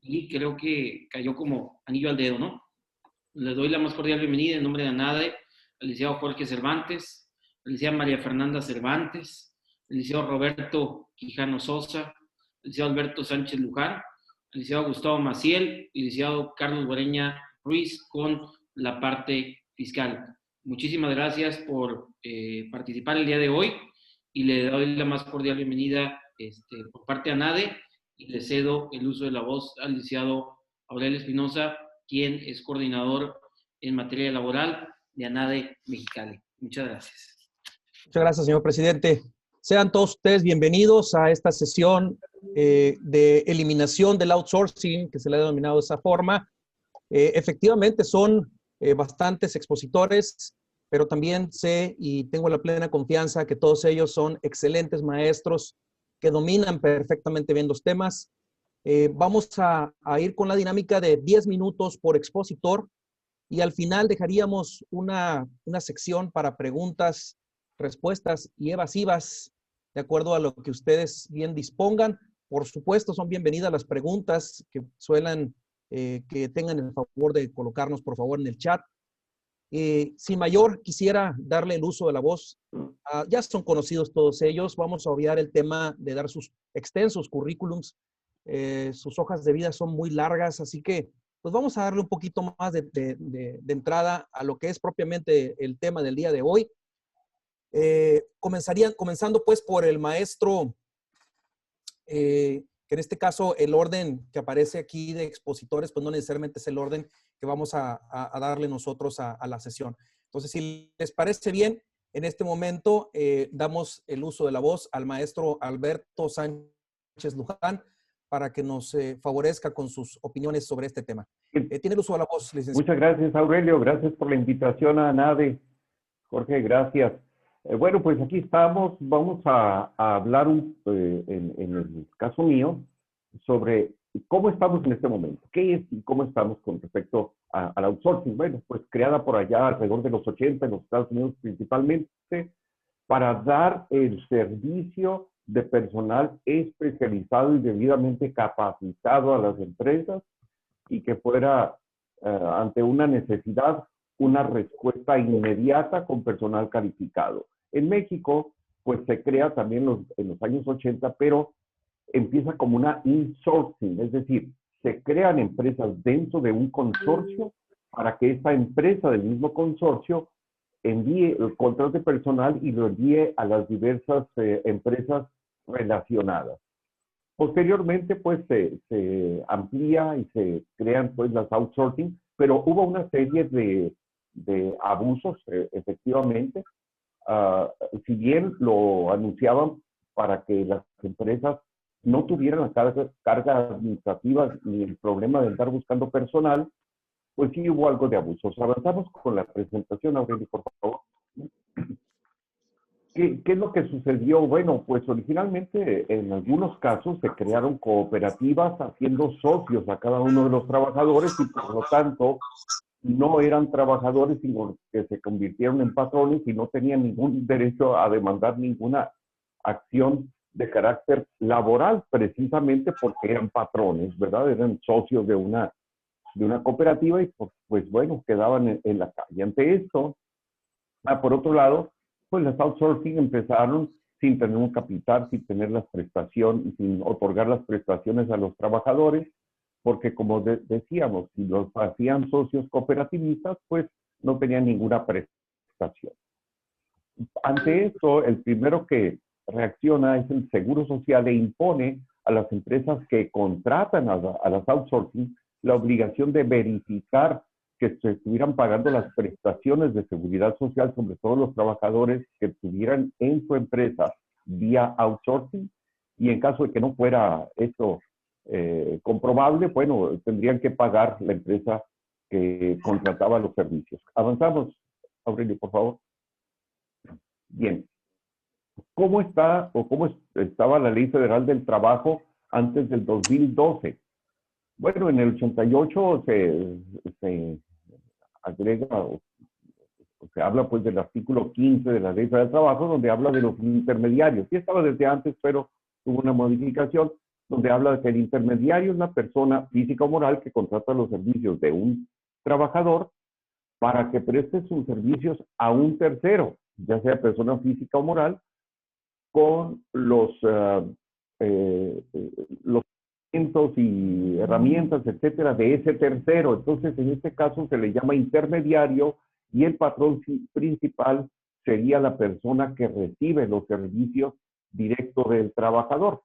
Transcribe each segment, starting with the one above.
y creo que cayó como anillo al dedo, ¿no? Le doy la más cordial bienvenida en nombre de ANADE al licenciado Jorge Cervantes, al licenciada María Fernanda Cervantes, al licenciado Roberto Quijano Sosa, al licenciado Alberto Sánchez Luján, al licenciado Gustavo Maciel y al licenciado Carlos Guareña Ruiz con la parte fiscal. Muchísimas gracias por participar el día de hoy y le doy la más cordial bienvenida por parte de ANADE y le cedo el uso de la voz al licenciado Aurelio Espinosa, quien es coordinador en materia laboral de ANADE Mexicali. Muchas gracias. Muchas gracias, señor presidente. Sean todos ustedes bienvenidos a esta sesión de eliminación del outsourcing, que se le ha denominado de esa forma. Efectivamente son bastantes expositores, pero también sé y tengo la plena confianza que todos ellos son excelentes maestros que dominan perfectamente bien los temas. Vamos a ir con la dinámica de 10 minutos por expositor y al final dejaríamos una sección para preguntas, respuestas y evasivas de acuerdo a lo que ustedes bien dispongan. Por supuesto, son bienvenidas las preguntas que suelan, que tengan el favor de colocarnos, por favor, en el chat. Sin mayor, quisiera darle el uso de la voz. Ya son conocidos todos ellos. Vamos a obviar el tema de dar sus extensos currículums. Sus hojas de vida son muy largas, así que pues vamos a darle un poquito más de entrada a lo que es propiamente el tema del día de hoy. Comenzando pues por el maestro, que en este caso el orden que aparece aquí de expositores, pues no necesariamente es el orden que vamos a darle nosotros a la sesión. Entonces, si les parece bien, en este momento damos el uso de la voz al maestro Alberto Sánchez Luján para que nos favorezca con sus opiniones sobre este tema. Tiene el uso de la voz, licenciado. Muchas gracias, Aurelio. Gracias por la invitación a ANADE. Jorge, gracias. Bueno, pues aquí estamos. Vamos a hablar en el caso mío sobre cómo estamos en este momento. ¿Qué es y cómo estamos con respecto al outsourcing? Bueno, pues creada por allá alrededor de los 80 en los Estados Unidos principalmente para dar el servicio de personal especializado y debidamente capacitado a las empresas y que fuera ante una necesidad, una respuesta inmediata con personal calificado. En México, pues se crea también en los años 80, pero empieza como una insourcing, es decir, se crean empresas dentro de un consorcio para que esta empresa del mismo consorcio envíe el contrato de personal y lo envíe a las diversas empresas relacionadas. Posteriormente, pues, se amplía y se crean, pues, las outsourcing, pero hubo una serie de abusos, efectivamente. Si bien lo anunciaban para que las empresas no tuvieran la carga administrativa ni el problema de estar buscando personal, pues sí hubo algo de abusos. Avanzamos con la presentación, Aurelio, por favor. ¿Qué es lo que sucedió? Bueno, pues originalmente en algunos casos se crearon cooperativas haciendo socios a cada uno de los trabajadores y por lo tanto no eran trabajadores sino que se convirtieron en patrones y no tenían ningún derecho a demandar ninguna acción de carácter laboral precisamente porque eran patrones, ¿verdad? Eran socios de una cooperativa y pues bueno, quedaban en la calle. Ante esto, por otro lado, pues las outsourcing empezaron sin tener un capital, sin tener las prestaciones, sin otorgar las prestaciones a los trabajadores, porque como decíamos, si los hacían socios cooperativistas, pues no tenían ninguna prestación. Ante esto, el primero que reacciona es el Seguro Social e impone a las empresas que contratan a las outsourcing la obligación de verificar que se estuvieran pagando las prestaciones de seguridad social sobre todos los trabajadores que estuvieran en su empresa vía outsourcing, y en caso de que no fuera esto comprobable, bueno, tendrían que pagar la empresa que contrataba los servicios. Avanzamos, Aurelio, por favor. Bien. ¿Cómo está o cómo estaba la Ley Federal del Trabajo antes del 2012? Bueno, en el 88 se agrega o se habla pues del artículo 15 de la Ley Federal del Trabajo, donde habla de los intermediarios. Sí estaba desde antes, pero hubo una modificación donde habla de que el intermediario es la persona física o moral que contrata los servicios de un trabajador para que preste sus servicios a un tercero, ya sea persona física o moral, con los instrumentos y herramientas, etcétera, de ese tercero. Entonces, en este caso se le llama intermediario y el patrón principal sería la persona que recibe los servicios directos del trabajador.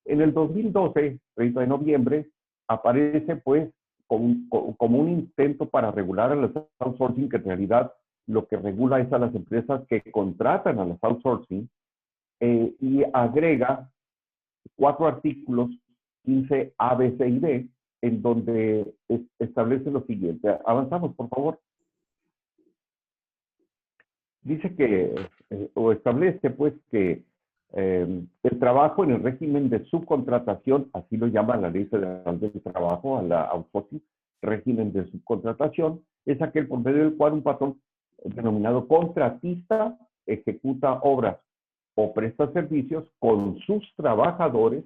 En el 2012, 30 de noviembre, aparece pues como un intento para regular a las outsourcing, que en realidad lo que regula es a las empresas que contratan a las outsourcing, y agrega 4 artículos, 15 A, B, C y D, en donde establece lo siguiente. Avanzamos, por favor. Dice que, o establece pues que el trabajo en el régimen de subcontratación, así lo llama la Ley Federal del Trabajo, a la outsourcing, régimen de subcontratación, es aquel por medio del cual un patrón denominado contratista ejecuta obras o presta servicios con sus trabajadores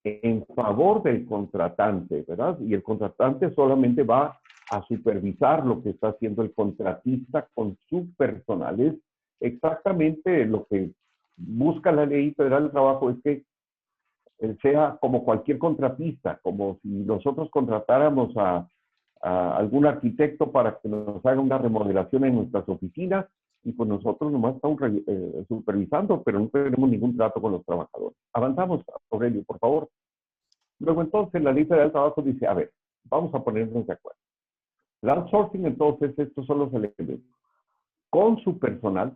en favor del contratante, ¿verdad? Y el contratante solamente va a supervisar lo que está haciendo el contratista con su personal. Es exactamente lo que busca la Ley Federal del Trabajo, es que sea como cualquier contratista, como si nosotros contratáramos a algún arquitecto para que nos haga una remodelación en nuestras oficinas, y pues nosotros nomás estamos supervisando, pero no tenemos ningún trato con los trabajadores. Avanzamos, Aurelio, por favor. Luego entonces la Ley Federal del Trabajo dice, a ver, vamos a ponernos de acuerdo. El outsourcing, entonces, estos son los elementos. Con su personal,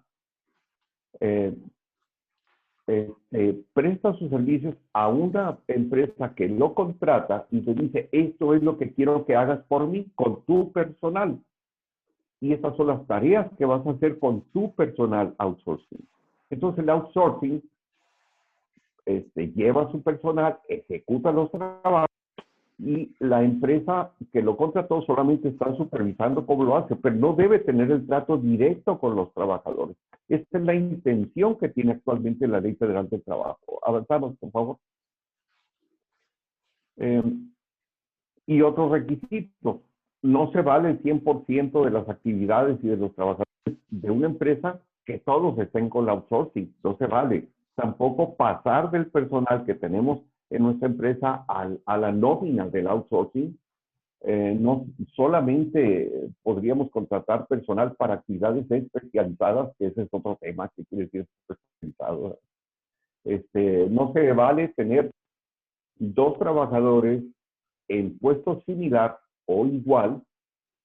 presta sus servicios a una empresa que lo contrata y te dice, esto es lo que quiero que hagas por mí con tu personal. Y estas son las tareas que vas a hacer con tu personal outsourcing. Entonces el outsourcing lleva a su personal, ejecuta los trabajos, y la empresa que lo contrató solamente está supervisando cómo lo hace, pero no debe tener el trato directo con los trabajadores. Esta es la intención que tiene actualmente la Ley Federal del Trabajo. Avanzamos, por favor. Y otros requisitos. No se vale el 100% de las actividades y de los trabajadores de una empresa que todos estén con la outsourcing. No se vale. Tampoco pasar del personal que tenemos en nuestra empresa a la nómina del outsourcing. No solamente podríamos contratar personal para actividades especializadas, que ese es otro tema que quiere decir especializado. No se vale tener 2 trabajadores en puestos similar o igual,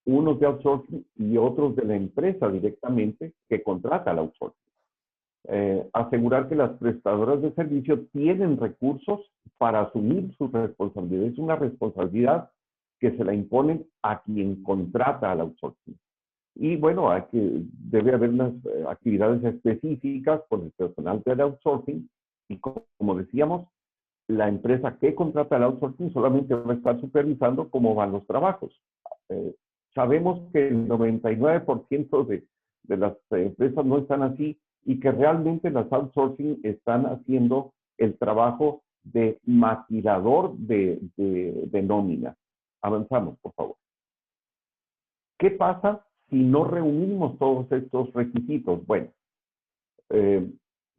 unos de outsourcing y otros de la empresa directamente que contrata al outsourcing. Asegurar que las prestadoras de servicio tienen recursos para asumir su responsabilidad. Es una responsabilidad que se la imponen a quien contrata al outsourcing. Y bueno, debe haber unas actividades específicas por el personal del outsourcing, y como decíamos, la empresa que contrata al outsourcing solamente va a estar supervisando cómo van los trabajos. Sabemos que el 99% de las empresas no están así, y que realmente las outsourcing están haciendo el trabajo de maquilador de nómina. Avanzamos, por favor. ¿Qué pasa si no reunimos todos estos requisitos? Bueno,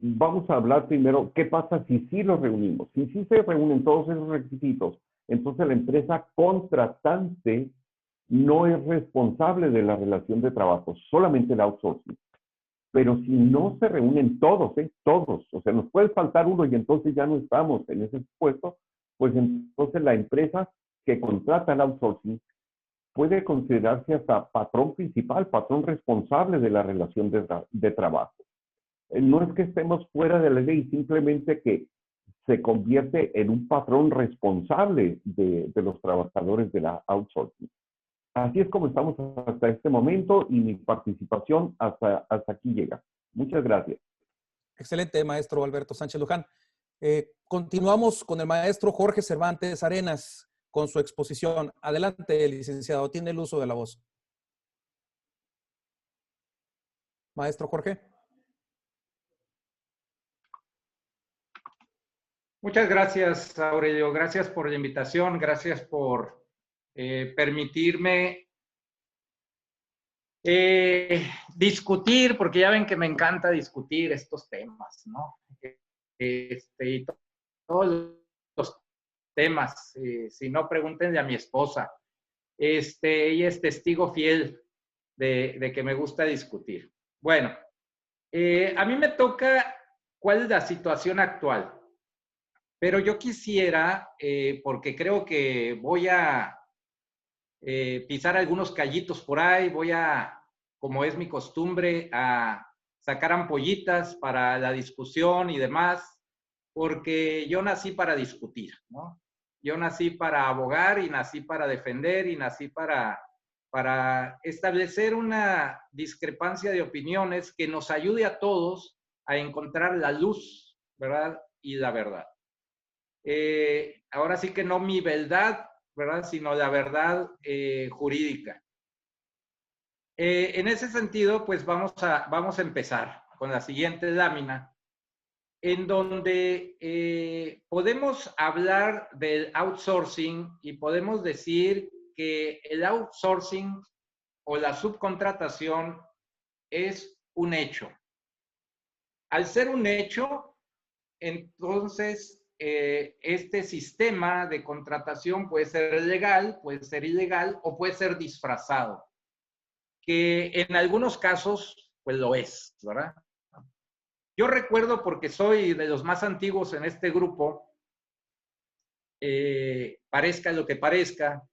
vamos a hablar primero, ¿qué pasa si sí los reunimos? Si sí se reúnen todos esos requisitos, entonces la empresa contratante no es responsable de la relación de trabajo, solamente el outsourcing. Pero si no se reúnen todos, todos, o sea, nos puede faltar uno y entonces ya no estamos en ese puesto, pues entonces la empresa que contrata el outsourcing puede considerarse hasta patrón principal, patrón responsable de la relación de trabajo. No es que estemos fuera de la ley, simplemente que se convierte en un patrón responsable de los trabajadores de la outsourcing. Así es como estamos hasta este momento, y mi participación hasta aquí llega. Muchas gracias. Excelente, maestro Alberto Sánchez Luján. Continuamos con el maestro Jorge Cervantes Arenas con su exposición. Adelante, licenciado, tiene el uso de la voz. Maestro Jorge. Muchas gracias, Aurelio. Gracias por la invitación. Gracias por permitirme discutir, porque ya ven que me encanta discutir estos temas, ¿no? Y todos los temas. Si no, pregúntenle a mi esposa. Ella es testigo fiel de que me gusta discutir. Bueno, a mí me toca cuál es la situación actual. Pero yo quisiera, porque creo que voy a pisar algunos callitos por ahí, voy a, como es mi costumbre, a sacar ampollitas para la discusión y demás, porque yo nací para discutir, ¿no? Yo nací para abogar y nací para defender y nací para establecer una discrepancia de opiniones que nos ayude a todos a encontrar la luz, ¿verdad? Y la verdad. Ahora sí que no mi verdad, ¿verdad? Sino la verdad jurídica. En ese sentido, pues vamos a empezar con la siguiente lámina, en donde podemos hablar del outsourcing y podemos decir que el outsourcing o la subcontratación es un hecho. Al ser un hecho, entonces este sistema de contratación puede ser legal, puede ser ilegal o puede ser disfrazado, que en algunos casos pues lo es, ¿verdad? Yo recuerdo, porque soy de los más antiguos en este grupo, parezca lo que parezca,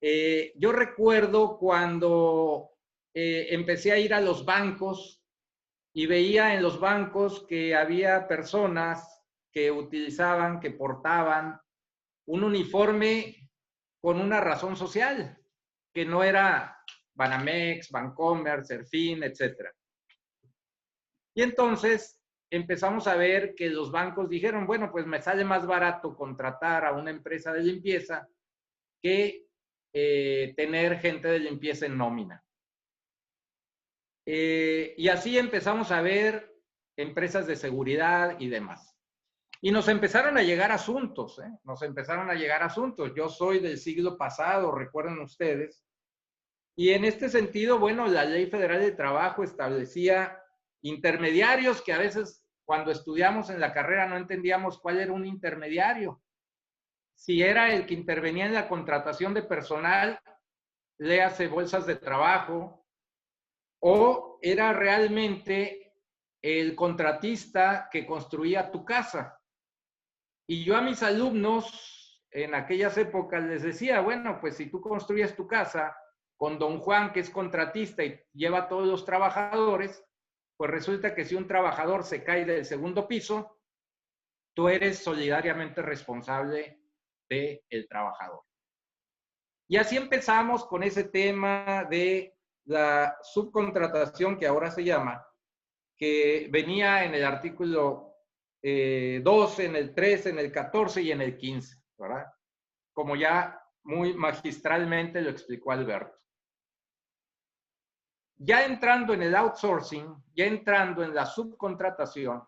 yo recuerdo cuando empecé a ir a los bancos y veía en los bancos que había personas que utilizaban, que portaban un uniforme con una razón social, que no era Banamex, Bancomer, Serfín, etc. Y entonces empezamos a ver que los bancos dijeron, bueno, pues me sale más barato contratar a una empresa de limpieza que tener gente de limpieza en nómina. Y así empezamos a ver empresas de seguridad y demás. Y nos empezaron a llegar asuntos, ¿eh? Nos empezaron a llegar asuntos. Yo soy del siglo pasado, recuerden ustedes. Y en este sentido, bueno, la Ley Federal de Trabajo establecía intermediarios que a veces cuando estudiamos en la carrera no entendíamos cuál era un intermediario. Si era el que intervenía en la contratación de personal, léase bolsas de trabajo, o era realmente el contratista que construía tu casa. Y yo a mis alumnos en aquellas épocas les decía, bueno, pues si tú construyes tu casa con don Juan, que es contratista y lleva a todos los trabajadores, pues resulta que si un trabajador se cae del segundo piso, tú eres solidariamente responsable del trabajador. Y así empezamos con ese tema de la subcontratación, que ahora se llama, que venía en el artículo 12, en el 13, en el 14 y en el 15, ¿verdad? Como ya muy magistralmente lo explicó Alberto. Ya entrando en el outsourcing, ya entrando en la subcontratación,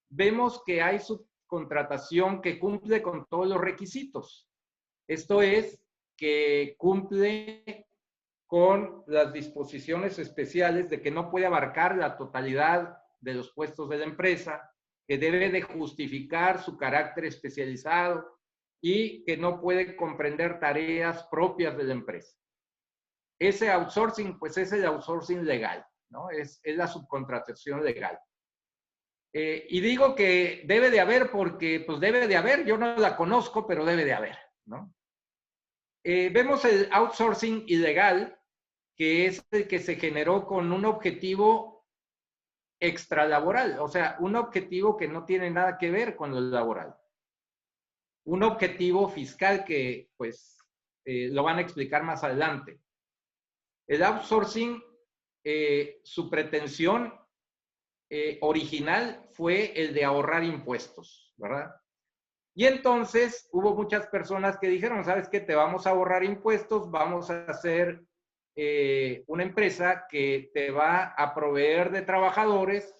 vemos que hay subcontratación que cumple con todos los requisitos. Esto es, que cumple con las disposiciones especiales de que no puede abarcar la totalidad de los puestos de la empresa, que debe de justificar su carácter especializado y que no puede comprender tareas propias de la empresa. Ese outsourcing, pues es el outsourcing legal, ¿no? Es la subcontratación legal. Y digo que debe de haber porque, pues debe de haber, yo no la conozco, pero debe de haber, ¿no? Vemos el outsourcing ilegal, que es el que se generó con un objetivo extralaboral, o sea, un objetivo que no tiene nada que ver con lo laboral. Un objetivo fiscal que, pues, lo van a explicar más adelante. El outsourcing, su pretensión original fue el de ahorrar impuestos, ¿verdad? Y entonces hubo muchas personas que dijeron, ¿sabes qué? Te vamos a ahorrar impuestos, vamos a hacer una empresa que te va a proveer de trabajadores.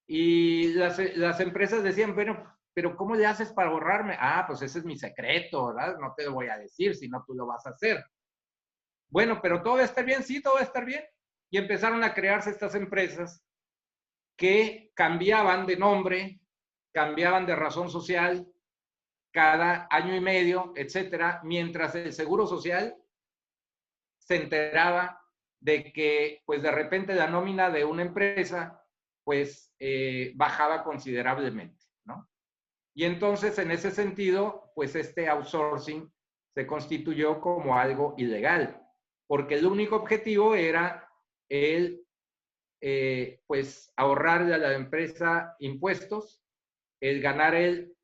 Y las empresas decían, bueno, pero ¿cómo le haces para ahorrarme? Ah, pues ese es mi secreto, ¿verdad? No te lo voy a decir, si no tú lo vas a hacer. Bueno, pero todo va a estar bien, sí, todo va a estar bien. Y empezaron a crearse estas empresas que cambiaban de nombre, cambiaban de razón social cada año y medio, etcétera, mientras el Seguro Social se enteraba de que, pues de repente la nómina de una empresa, pues bajaba considerablemente, ¿no? Y entonces, en ese sentido, pues este outsourcing se constituyó como algo ilegal, porque el único objetivo era el, pues, ahorrarle a la empresa impuestos, el ganar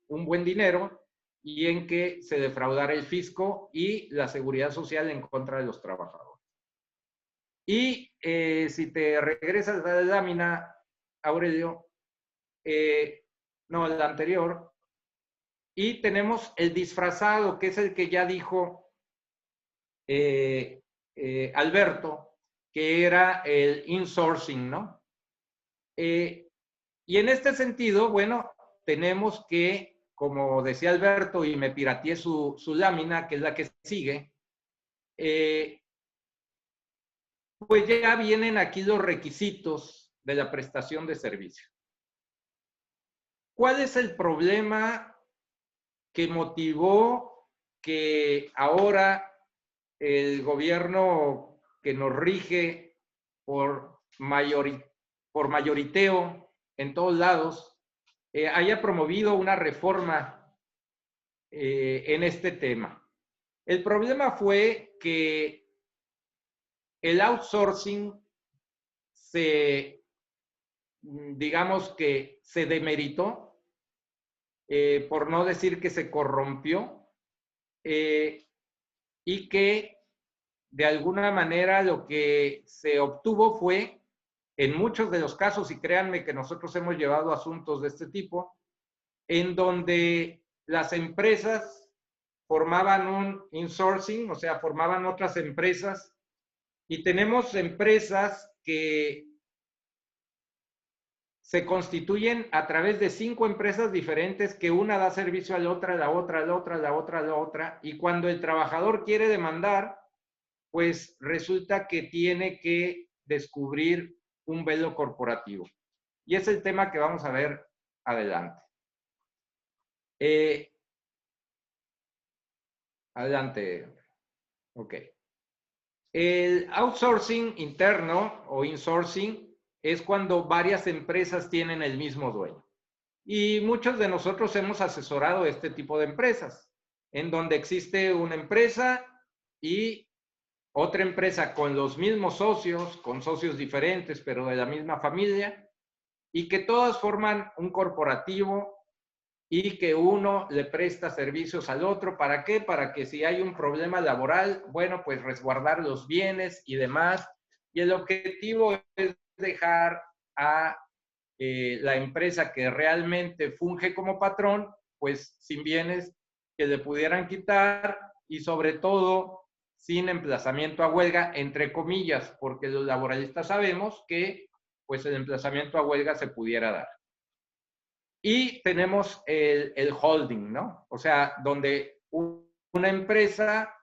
un buen dinero y en que se defraudara el fisco y la seguridad social en contra de los trabajadores. Y si te regresas a la lámina, Aurelio, no, la anterior, y tenemos el disfrazado, que es el que ya dijo Alberto, que era el insourcing, ¿no? Y en este sentido, bueno, tenemos que, como decía Alberto, y me pirateé su lámina, que es la que sigue, pues ya vienen aquí los requisitos de la prestación de servicio. ¿Cuál es el problema que motivó que ahora el gobierno que nos rige por mayoriteo en todos lados haya promovido una reforma en este tema? El problema fue que el outsourcing digamos que se demeritó, por no decir que se corrompió, y que de alguna manera lo que se obtuvo fue, en muchos de los casos, y créanme que nosotros hemos llevado asuntos de este tipo, en donde las empresas formaban un insourcing, o sea, formaban otras empresas, y tenemos empresas que se constituyen a través de 5 empresas diferentes, que una da servicio a la otra, la otra, la otra, la otra, la otra, y cuando el trabajador quiere demandar, pues resulta que tiene que descubrir un velo corporativo. Y es el tema que vamos a ver adelante. Adelante. Ok. El outsourcing interno o insourcing es cuando varias empresas tienen el mismo dueño. Y muchos de nosotros hemos asesorado este tipo de empresas, en donde existe una empresa y otra empresa con los mismos socios, con socios diferentes, pero de la misma familia, y que todas forman un corporativo y que uno le presta servicios al otro. ¿Para qué? Para que si hay un problema laboral, bueno, pues resguardar los bienes y demás. Y el objetivo es dejar a la empresa que realmente funge como patrón, pues sin bienes que le pudieran quitar y sobre todo sin emplazamiento a huelga, entre comillas, porque los laboralistas sabemos que pues el emplazamiento a huelga se pudiera dar. Y tenemos el holding, ¿no? O sea, donde una empresa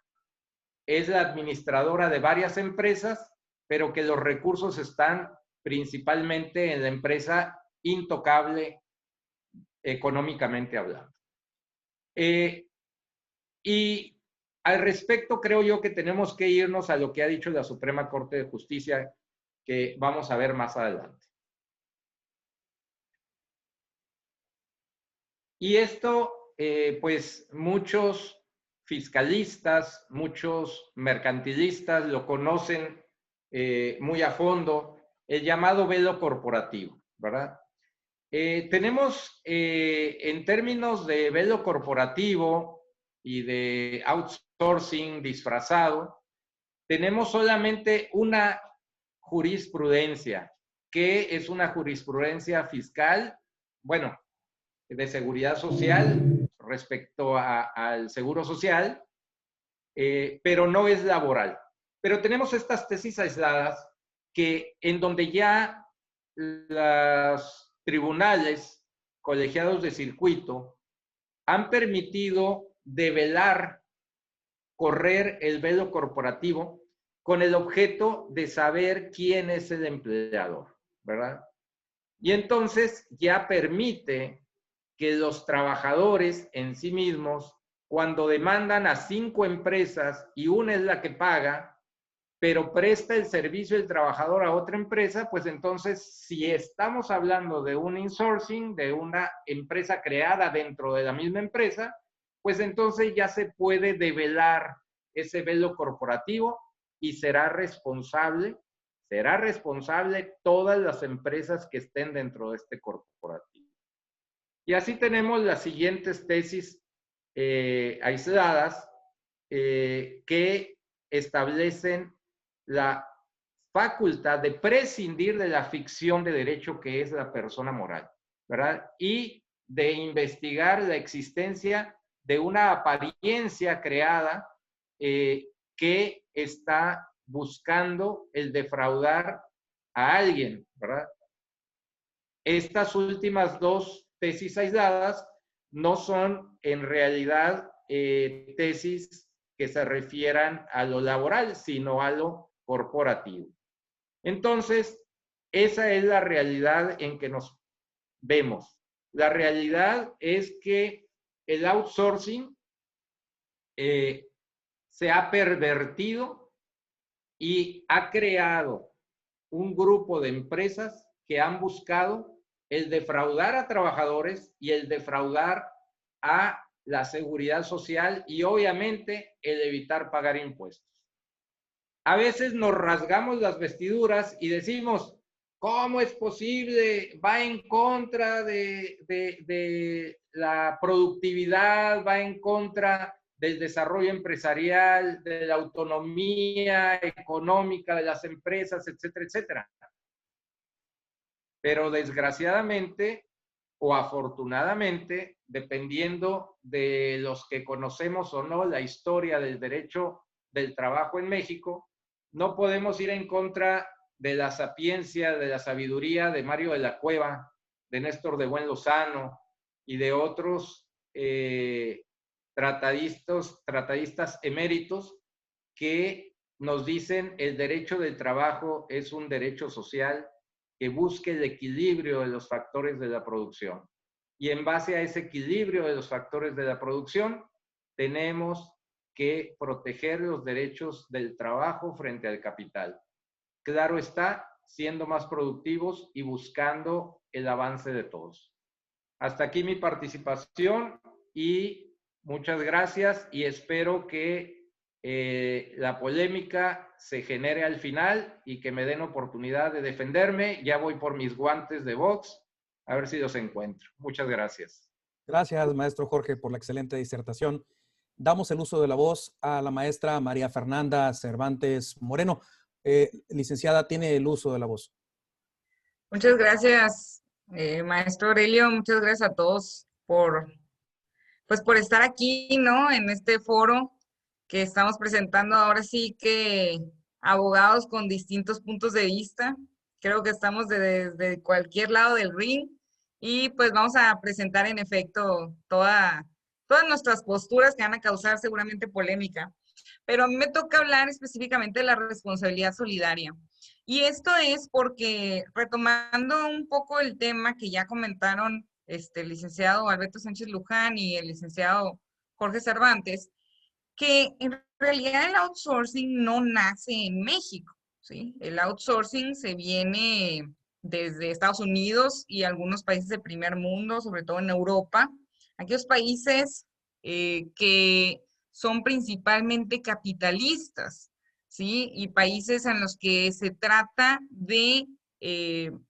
es la administradora de varias empresas, pero que los recursos están principalmente en la empresa intocable económicamente hablando. Y al respecto creo yo que tenemos que irnos a lo que ha dicho la Suprema Corte de Justicia, que vamos a ver más adelante. Y esto, pues muchos fiscalistas, muchos mercantilistas lo conocen muy a fondo, el llamado velo corporativo, ¿verdad? Tenemos, en términos de velo corporativo y de outsourcing disfrazado, tenemos solamente una jurisprudencia, que es una jurisprudencia fiscal, bueno, de seguridad social respecto al seguro social, pero no es laboral. Pero tenemos estas tesis aisladas que en donde ya los tribunales colegiados de circuito han permitido develar, correr el velo corporativo con el objeto de saber quién es el empleador, ¿verdad? Y entonces ya permite que los trabajadores en sí mismos, cuando demandan a 5 empresas y una es la que paga, pero presta el servicio el trabajador a otra empresa, pues entonces si estamos hablando de un insourcing, de una empresa creada dentro de la misma empresa, pues entonces ya se puede develar ese velo corporativo y será responsable todas las empresas que estén dentro de este corporativo. Y así tenemos las siguientes tesis aisladas que establecen la facultad de prescindir de la ficción de derecho que es la persona moral, ¿verdad? Y de investigar la existencia de una apariencia creada que está buscando el defraudar a alguien, ¿verdad? Estas últimas 2 tesis aisladas no son en realidad tesis que se refieran a lo laboral, sino a lo corporativo. Entonces, esa es la realidad en que nos vemos. La realidad es que el outsourcing se ha pervertido y ha creado un grupo de empresas que han buscado el defraudar a trabajadores y el defraudar a la seguridad social y obviamente el evitar pagar impuestos. A veces nos rasgamos las vestiduras y decimos, ¿cómo es posible? Va en contra de la productividad, va en contra del desarrollo empresarial, de la autonomía económica de las empresas, etcétera, etcétera. Pero desgraciadamente o afortunadamente, dependiendo de los que conocemos o no la historia del derecho del trabajo en México, no podemos ir en contra de la sapiencia, de la sabiduría de Mario de la Cueva, de Néstor de Buen Lozano y de otros tratadistas eméritos que nos dicen el derecho del trabajo es un derecho social que busque el equilibrio de los factores de la producción. Y en base a ese equilibrio de los factores de la producción, tenemos que proteger los derechos del trabajo frente al capital. Claro está, siendo más productivos y buscando el avance de todos. Hasta aquí mi participación y muchas gracias y espero que la polémica se genere al final y que me den oportunidad de defenderme. Ya voy por mis guantes de box, a ver si los encuentro. Muchas gracias. Gracias, maestro Jorge, por la excelente disertación. Damos el uso de la voz a la maestra María Fernanda Cervantes Moreno. Licenciada, tiene el uso de la voz. Muchas gracias, maestro Aurelio. Muchas gracias a todos por estar aquí, ¿no? En este foro que estamos presentando ahora sí que abogados con distintos puntos de vista. Creo que estamos desde cualquier lado del ring y pues vamos a presentar en efecto todas nuestras posturas que van a causar seguramente polémica. Pero a mí me toca hablar específicamente de la responsabilidad solidaria. Y esto es porque, retomando un poco el tema que ya comentaron el licenciado Alberto Sánchez Luján y el licenciado Jorge Cervantes, que en realidad el outsourcing no nace en México, ¿sí? El outsourcing se viene desde Estados Unidos y algunos países del primer mundo, sobre todo en Europa, aquellos países que son principalmente capitalistas, ¿sí? Y países en los que se trata de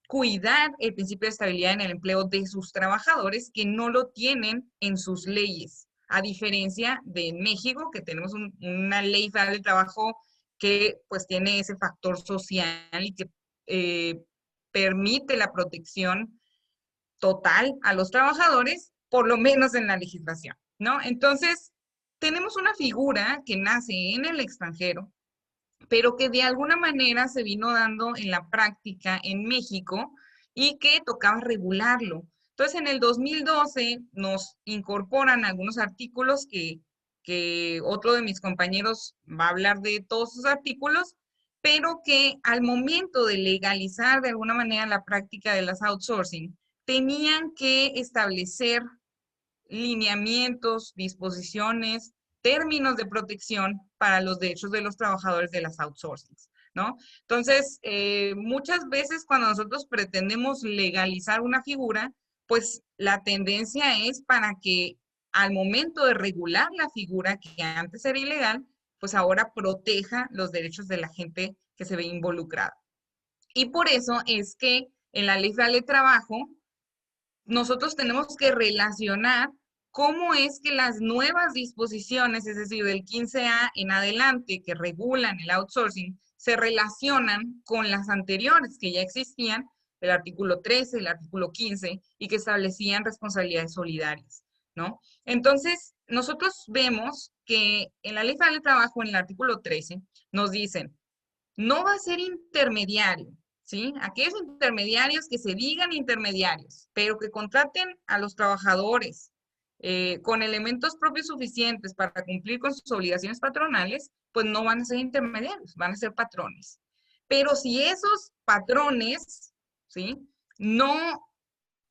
cuidar el principio de estabilidad en el empleo de sus trabajadores que no lo tienen en sus leyes. A diferencia de México, que tenemos una ley federal del trabajo que pues tiene ese factor social y que permite la protección total a los trabajadores, por lo menos en la legislación, ¿no? Entonces, tenemos una figura que nace en el extranjero, pero que de alguna manera se vino dando en la práctica en México y que tocaba regularlo. Entonces, en el 2012 nos incorporan algunos artículos que otro de mis compañeros va a hablar de todos esos artículos, pero que al momento de legalizar de alguna manera la práctica de las outsourcing, tenían que establecer lineamientos, disposiciones, términos de protección para los derechos de los trabajadores de las outsourcings, ¿no? Entonces, muchas veces cuando nosotros pretendemos legalizar una figura, pues la tendencia es para que al momento de regular la figura que antes era ilegal, pues ahora proteja los derechos de la gente que se ve involucrada. Y por eso es que en la Ley Federal de Trabajo, nosotros tenemos que relacionar cómo es que las nuevas disposiciones, es decir, del 15A en adelante, que regulan el outsourcing, se relacionan con las anteriores que ya existían, el artículo 13, el artículo 15, y que establecían responsabilidades solidarias, ¿no? Entonces, nosotros vemos que en la Ley Federal de Trabajo, en el artículo 13, nos dicen, no va a ser intermediario, ¿sí? Aquellos intermediarios que se digan intermediarios, pero que contraten a los trabajadores con elementos propios suficientes para cumplir con sus obligaciones patronales, pues no van a ser intermediarios, van a ser patrones. Pero si esos patrones, ¿sí?, no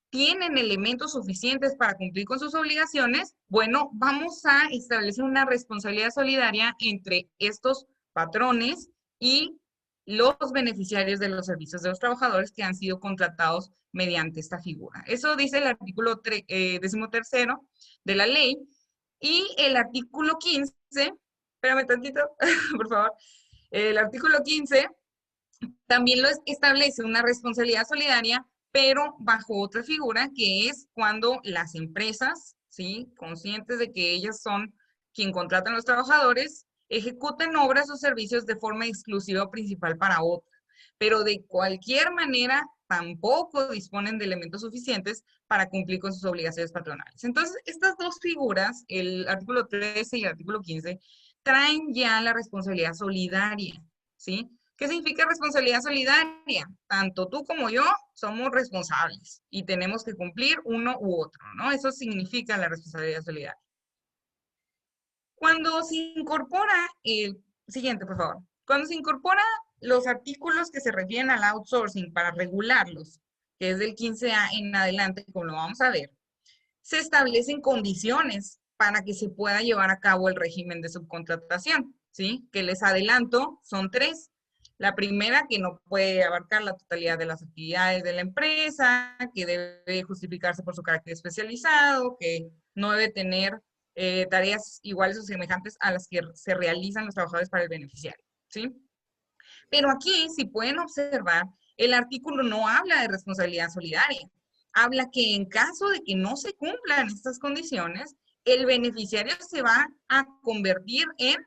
tienen elementos suficientes para cumplir con sus obligaciones, bueno, vamos a establecer una responsabilidad solidaria entre estos patrones y los beneficiarios de los servicios de los trabajadores que han sido contratados mediante esta figura. Eso dice el artículo 13 de la ley. Y el artículo 15, espérame tantito, por favor, el artículo 15 también lo establece una responsabilidad solidaria, pero bajo otra figura, que es cuando las empresas, ¿sí?, conscientes de que ellas son quien contratan a los trabajadores, ejecuten obras o servicios de forma exclusiva o principal para otra, pero de cualquier manera tampoco disponen de elementos suficientes para cumplir con sus obligaciones patronales. Entonces, estas dos figuras, el artículo 13 y el artículo 15, traen ya la responsabilidad solidaria, ¿sí? ¿Qué significa responsabilidad solidaria? Tanto tú como yo somos responsables y tenemos que cumplir uno u otro, ¿no? Eso significa la responsabilidad solidaria. Cuando se incorpora el siguiente, por favor. Cuando se incorpora los artículos que se refieren al outsourcing para regularlos, que es del 15A en adelante, como lo vamos a ver, se establecen condiciones para que se pueda llevar a cabo el régimen de subcontratación, ¿sí? Que les adelanto, son 3. La primera, que no puede abarcar la totalidad de las actividades de la empresa, que debe justificarse por su carácter especializado, que no debe tener tareas iguales o semejantes a las que se realizan los trabajadores para el beneficiario, ¿sí? Pero aquí, si pueden observar, el artículo no habla de responsabilidad solidaria. Habla que en caso de que no se cumplan estas condiciones, el beneficiario se va a convertir en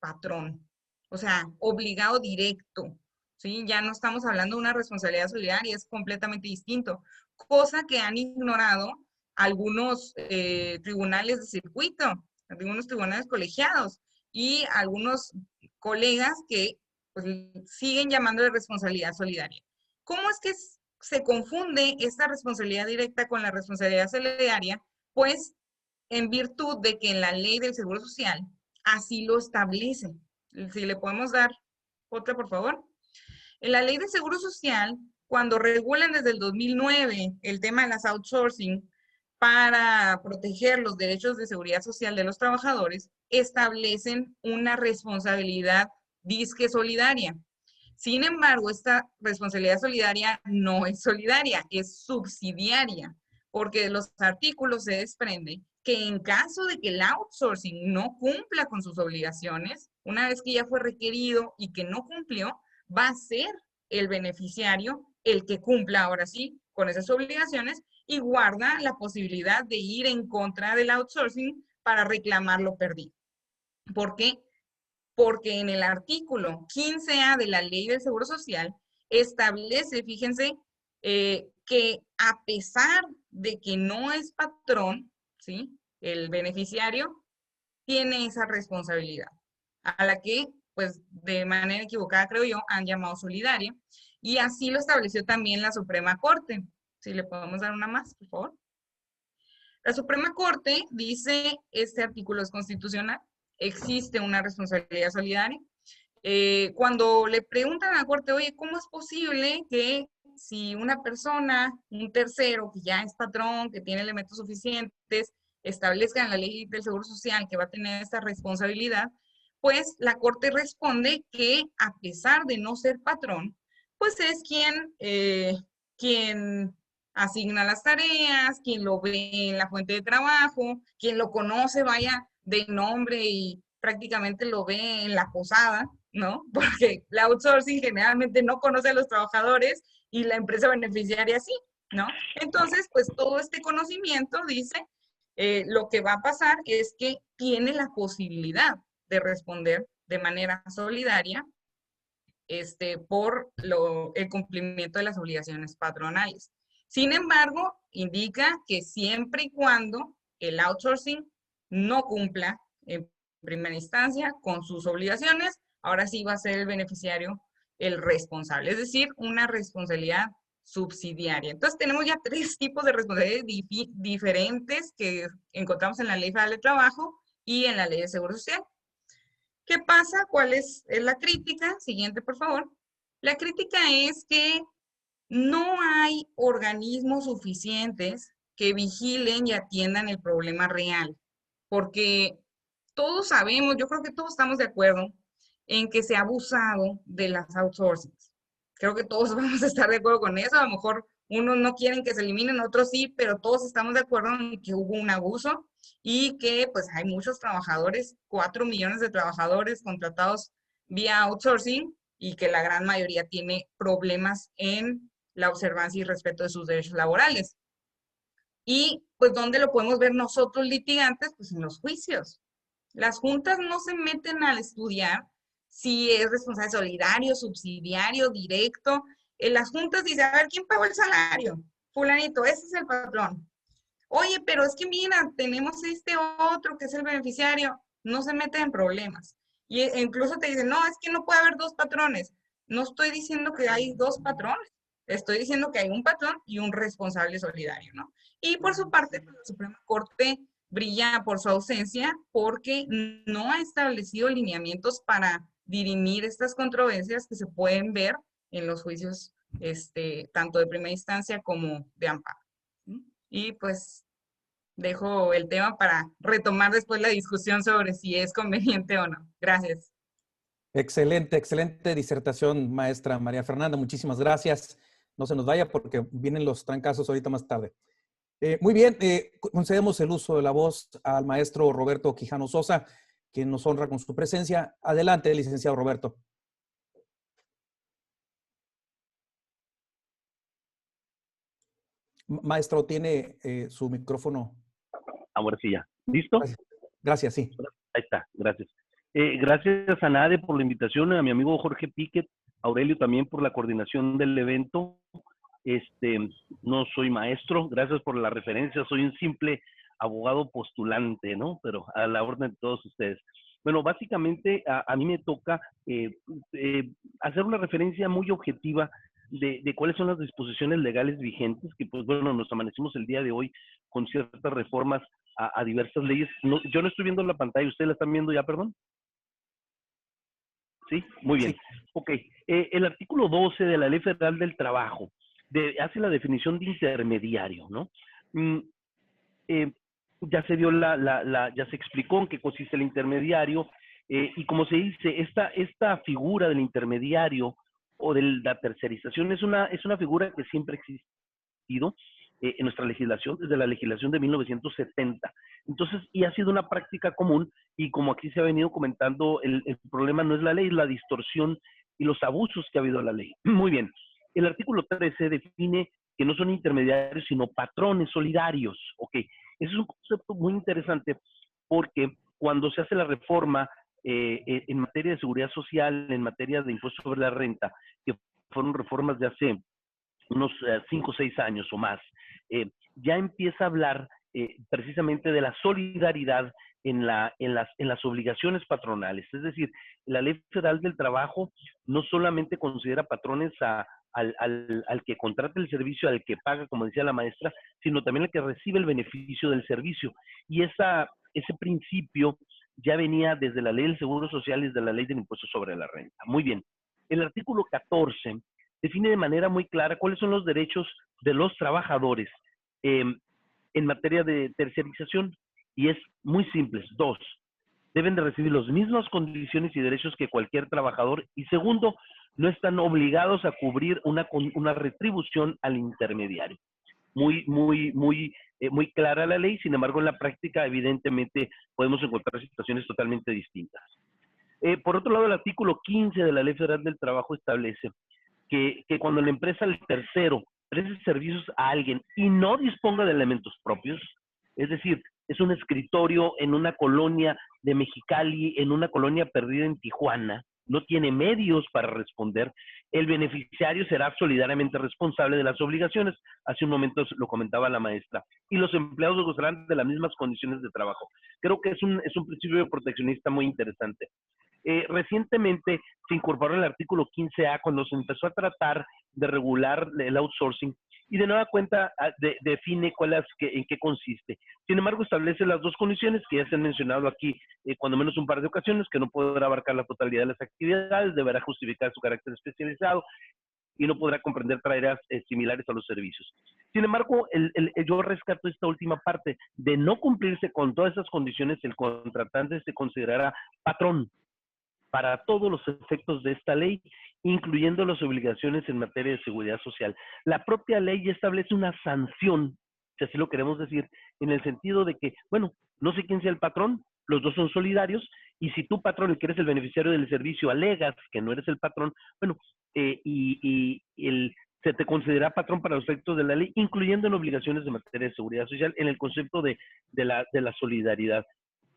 patrón. O sea, obligado directo, ¿sí? Ya no estamos hablando de una responsabilidad solidaria, es completamente distinto. Cosa que han ignorado algunos tribunales de circuito, algunos tribunales colegiados y algunos colegas que pues, siguen llamando de responsabilidad solidaria. ¿Cómo es que se confunde esta responsabilidad directa con la responsabilidad solidaria? Pues en virtud de que en la ley del Seguro Social así lo establece. Si le podemos dar otra, por favor. En la ley del Seguro Social, cuando regulan desde el 2009 el tema de las outsourcing para proteger los derechos de seguridad social de los trabajadores, establecen una responsabilidad disque solidaria. Sin embargo, esta responsabilidad solidaria no es solidaria, es subsidiaria, porque de los artículos se desprende que en caso de que el outsourcing no cumpla con sus obligaciones, una vez que ya fue requerido y que no cumplió, va a ser el beneficiario el que cumpla ahora sí con esas obligaciones y guarda la posibilidad de ir en contra del outsourcing para reclamar lo perdido. ¿Por qué? Porque en el artículo 15A de la Ley del Seguro Social establece, fíjense, que a pesar de que no es patrón, ¿sí?, el beneficiario tiene esa responsabilidad, a la que, pues, de manera equivocada, creo yo, han llamado solidaria, y así lo estableció también la Suprema Corte. Si le podemos dar una más, por favor. La Suprema Corte dice, este artículo es constitucional, existe una responsabilidad solidaria. Cuando le preguntan a la Corte, oye, ¿cómo es posible que si una persona, un tercero que ya es patrón, que tiene elementos suficientes, establezca en la ley del Seguro Social que va a tener esta responsabilidad? Pues la Corte responde que a pesar de no ser patrón, pues es quien asigna las tareas, quien lo ve en la fuente de trabajo, quien lo conoce, vaya, de nombre y prácticamente lo ve en la posada, ¿no? Porque la outsourcing generalmente no conoce a los trabajadores y la empresa beneficiaria sí, ¿no? Entonces, pues todo este conocimiento dice, lo que va a pasar es que tiene la posibilidad de responder de manera solidaria por el cumplimiento de las obligaciones patronales. Sin embargo, indica que siempre y cuando el outsourcing no cumpla en primera instancia con sus obligaciones, ahora sí va a ser el beneficiario el responsable, es decir, una responsabilidad subsidiaria. Entonces tenemos ya 3 tipos de responsabilidades diferentes que encontramos en la Ley Federal de Trabajo y en la Ley de Seguro Social. ¿Qué pasa? ¿Cuál es la crítica? Siguiente, por favor. La crítica es que no hay organismos suficientes que vigilen y atiendan el problema real, porque todos sabemos, yo creo que todos estamos de acuerdo en que se ha abusado de las outsourcings. Creo que todos vamos a estar de acuerdo con eso. A lo mejor unos no quieren que se eliminen, otros sí, pero todos estamos de acuerdo en que hubo un abuso y que pues hay muchos trabajadores, 4 millones de trabajadores contratados vía outsourcing y que la gran mayoría tiene problemas en la observancia y respeto de sus derechos laborales. Y pues ¿dónde lo podemos ver nosotros litigantes? Pues en los juicios. Las juntas no se meten al estudiar si es responsable solidario, subsidiario, directo. En las juntas dice, a ver, ¿quién pagó el salario? Fulanito, ese es el patrón. Oye, pero es que mira, tenemos este otro que es el beneficiario. No se meten en problemas. Y incluso te dicen, no, es que no puede haber 2 patrones. No estoy diciendo que hay 2 patrones. Estoy diciendo que hay un patrón y un responsable solidario, ¿no? Y por su parte, la Suprema Corte brilla por su ausencia porque no ha establecido lineamientos para dirimir estas controversias que se pueden ver en los juicios tanto de primera instancia como de amparo. Y pues dejo el tema para retomar después la discusión sobre si es conveniente o no. Gracias. Excelente, excelente disertación, maestra María Fernanda. Muchísimas gracias. No se nos vaya porque vienen los trancazos ahorita más tarde. Muy bien, concedemos el uso de la voz al maestro Roberto Quijano Sosa, quien nos honra con su presencia. Adelante, licenciado Roberto. Maestro, tiene su micrófono. Ahora sí ya. ¿Listo? Gracias, gracias, sí. Ahí está, gracias. Gracias a Nade por la invitación, a mi amigo Jorge Piquet, a Aurelio también por la coordinación del evento. No soy maestro, gracias por la referencia, soy un simple abogado postulante, ¿no? Pero a la orden de todos ustedes. Bueno, básicamente a mí me toca hacer una referencia muy objetiva de cuáles son las disposiciones legales vigentes, que pues bueno, nos amanecimos el día de hoy con ciertas reformas a diversas leyes. No, yo no estoy viendo la pantalla, ¿ustedes la están viendo ya, perdón? ¿Sí? Muy bien. Sí. Ok. El artículo 12 de la Ley Federal del Trabajo hace la definición de intermediario, ¿no? Ya se dio ya se explicó en qué consiste el intermediario, y como se dice, esta figura del intermediario o de la tercerización es una figura que siempre ha existido en nuestra legislación, desde la legislación de 1970. Entonces, y ha sido una práctica común, y como aquí se ha venido comentando, el problema no es la ley, es la distorsión y los abusos que ha habido en la ley. Muy bien. El artículo 13 define que no son intermediarios, sino patrones solidarios. Ok, ese es un concepto muy interesante porque cuando se hace la reforma en materia de seguridad social, en materia de impuestos sobre la renta, que fueron reformas de hace unos 5 o 6 años o más, ya empieza a hablar precisamente de la solidaridad en las obligaciones patronales. Es decir, la Ley Federal del Trabajo no solamente considera patrones a al que contrata el servicio, al que paga, como decía la maestra, sino también al que recibe el beneficio del servicio. Y ese principio ya venía desde la ley del Seguro Social y desde la ley del impuesto sobre la renta. Muy bien. El artículo 14 define de manera muy clara cuáles son los derechos de los trabajadores en materia de terciarización, y es muy simple. 2, deben de recibir las mismas condiciones y derechos que cualquier trabajador, y segundo, no están obligados a cubrir una retribución al intermediario. Muy clara la ley, sin embargo, en la práctica, evidentemente, podemos encontrar situaciones totalmente distintas. Por otro lado, el artículo 15 de la Ley Federal del Trabajo establece que cuando la empresa, el tercero, preste servicios a alguien y no disponga de elementos propios, es decir, es un escritorio en una colonia de Mexicali, en una colonia perdida en Tijuana, no tiene medios para responder, el beneficiario será solidariamente responsable de las obligaciones. Hace un momento lo comentaba la maestra. Y los empleados gozarán de las mismas condiciones de trabajo. Creo que es un principio proteccionista muy interesante. Recientemente se incorporó el artículo 15A cuando se empezó a tratar de regular el outsourcing, y de nueva cuenta define en qué consiste. Sin embargo, establece las dos condiciones que ya se han mencionado aquí, cuando menos un par de ocasiones, que no podrá abarcar la totalidad de las actividades, deberá justificar su carácter especializado y no podrá comprender tareas similares a los servicios. Sin embargo, yo rescato esta última parte. De no cumplirse con todas esas condiciones, el contratante se considerará patrón para todos los efectos de esta ley, incluyendo las obligaciones en materia de seguridad social. La propia ley ya establece una sanción, si así lo queremos decir, en el sentido de que, bueno, no sé quién sea el patrón, los dos son solidarios, y si tú, patrón, el que eres el beneficiario del servicio, alegas que no eres el patrón, bueno, se te considera patrón para los efectos de la ley, incluyendo en obligaciones de materia de seguridad social, en el concepto de la solidaridad.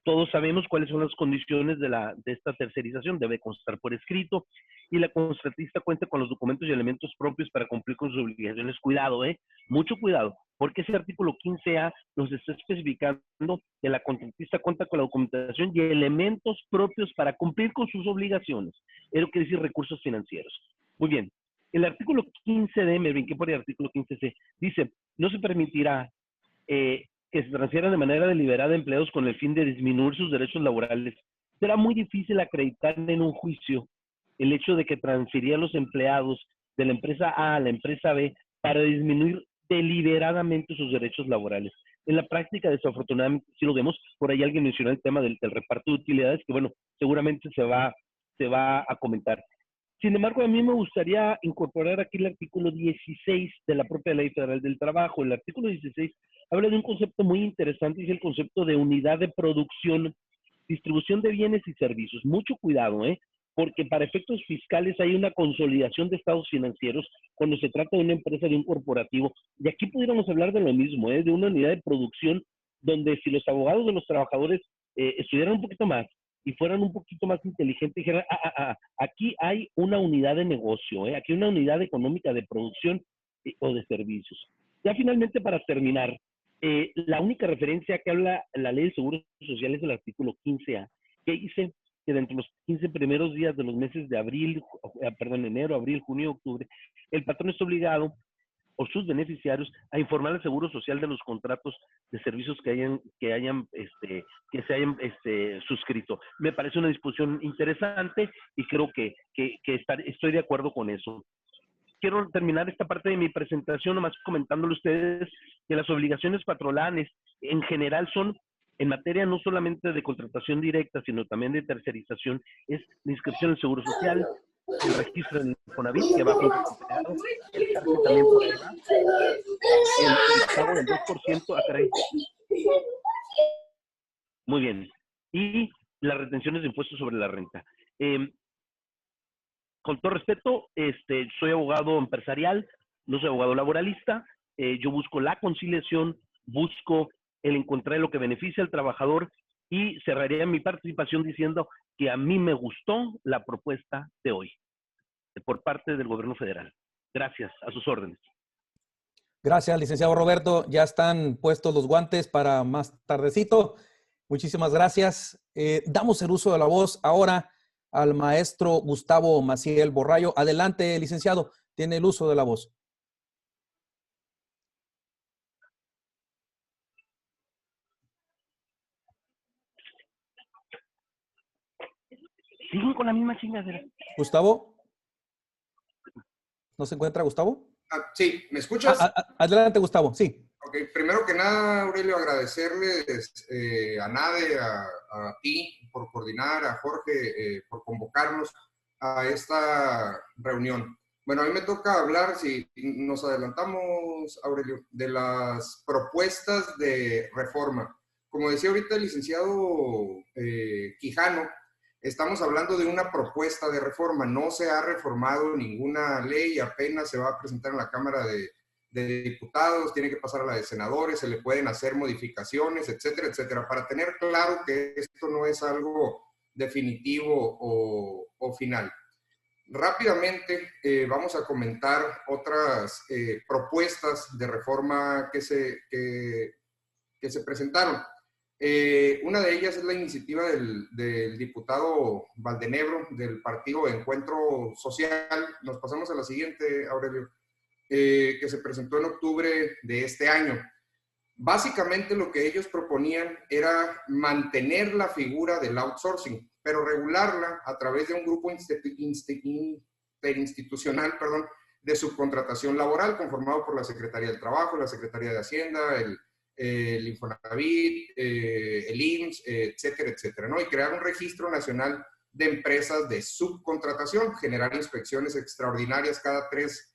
Todos sabemos cuáles son las condiciones de esta tercerización. Debe constar por escrito y la contratista cuenta con los documentos y elementos propios para cumplir con sus obligaciones. Cuidado, mucho cuidado, porque ese artículo 15A nos está especificando que la contratista cuenta con la documentación y elementos propios para cumplir con sus obligaciones. Es lo que dice recursos financieros. Muy bien. El artículo 15D, me brinqué por el artículo 15C, dice, no se permitirá que se transfieran de manera deliberada empleados con el fin de disminuir sus derechos laborales. Será muy difícil acreditar en un juicio el hecho de que transferían los empleados de la empresa A a la empresa B para disminuir deliberadamente sus derechos laborales. En la práctica, desafortunadamente, si lo vemos, por ahí alguien mencionó el tema del reparto de utilidades, que bueno, seguramente se va a comentar. Sin embargo, a mí me gustaría incorporar aquí el artículo 16 de la propia Ley Federal del Trabajo. El artículo 16 habla de un concepto muy interesante, es el concepto de unidad de producción, distribución de bienes y servicios. Mucho cuidado, porque para efectos fiscales hay una consolidación de estados financieros cuando se trata de una empresa, de un corporativo. Y aquí pudiéramos hablar de lo mismo, de una unidad de producción donde si los abogados de los trabajadores estudiaran un poquito más y fueran un poquito más inteligentes, dijeran, aquí hay una unidad de negocio, aquí hay una unidad económica de producción o de servicios. Ya finalmente, para terminar, la única referencia que habla la Ley de Seguros Sociales es el artículo 15A, que dice que dentro de los 15 primeros días de los meses de enero, abril, junio, octubre, el patrón es obligado o sus beneficiarios a informar al Seguro Social de los contratos de servicios que se hayan suscrito. Me parece una disposición interesante y creo que estoy de acuerdo con eso. Quiero terminar esta parte de mi presentación nomás comentándole a ustedes que las obligaciones patronales en general son, en materia no solamente de contratación directa, sino también de tercerización, es la inscripción en el Seguro Social, el registro en el Infonavit, que va junto con el empleado, el cárcel también por ahí va, el pago del 2%, caray. Muy bien. Y las retenciones de impuestos sobre la renta. Con todo respeto, soy abogado empresarial, no soy abogado laboralista. Yo busco la conciliación, busco el encontrar lo que beneficia al trabajador, y cerraría mi participación diciendo que a mí me gustó la propuesta de hoy por parte del gobierno federal. Gracias, a sus órdenes. Gracias, licenciado Roberto. Ya están puestos los guantes para más tardecito. Muchísimas gracias. Damos el uso de la voz ahora al maestro Gustavo Maciel Borrayo. Adelante, licenciado. Tiene el uso de la voz. Siguen con la misma chingadera. Gustavo. ¿No se encuentra Gustavo? Sí, ¿me escuchas? Adelante, Gustavo, sí. Ok, primero que nada, Aurelio, agradecerles a Nade, a ti por coordinar, a Jorge por convocarnos a esta reunión. Bueno, a mí me toca hablar, si nos adelantamos, Aurelio, de las propuestas de reforma. Como decía ahorita el licenciado Quijano, estamos hablando de una propuesta de reforma. No se ha reformado ninguna ley, apenas se va a presentar en la Cámara de Diputados, tiene que pasar a la de senadores, se le pueden hacer modificaciones, etcétera, etcétera, para tener claro que esto no es algo definitivo o final. Rápidamente vamos a comentar otras propuestas de reforma que se presentaron. Una de ellas es la iniciativa del diputado Valdenebro del Partido Encuentro Social. Nos pasamos a la siguiente, Aurelio, que se presentó en octubre de este año. Básicamente lo que ellos proponían era mantener la figura del outsourcing, pero regularla a través de un grupo interinstitucional, de subcontratación laboral conformado por la Secretaría del Trabajo, la Secretaría de Hacienda, el Infonavit, el IMSS, etcétera, etcétera, ¿no? Y crear un registro nacional de empresas de subcontratación, generar inspecciones extraordinarias cada 3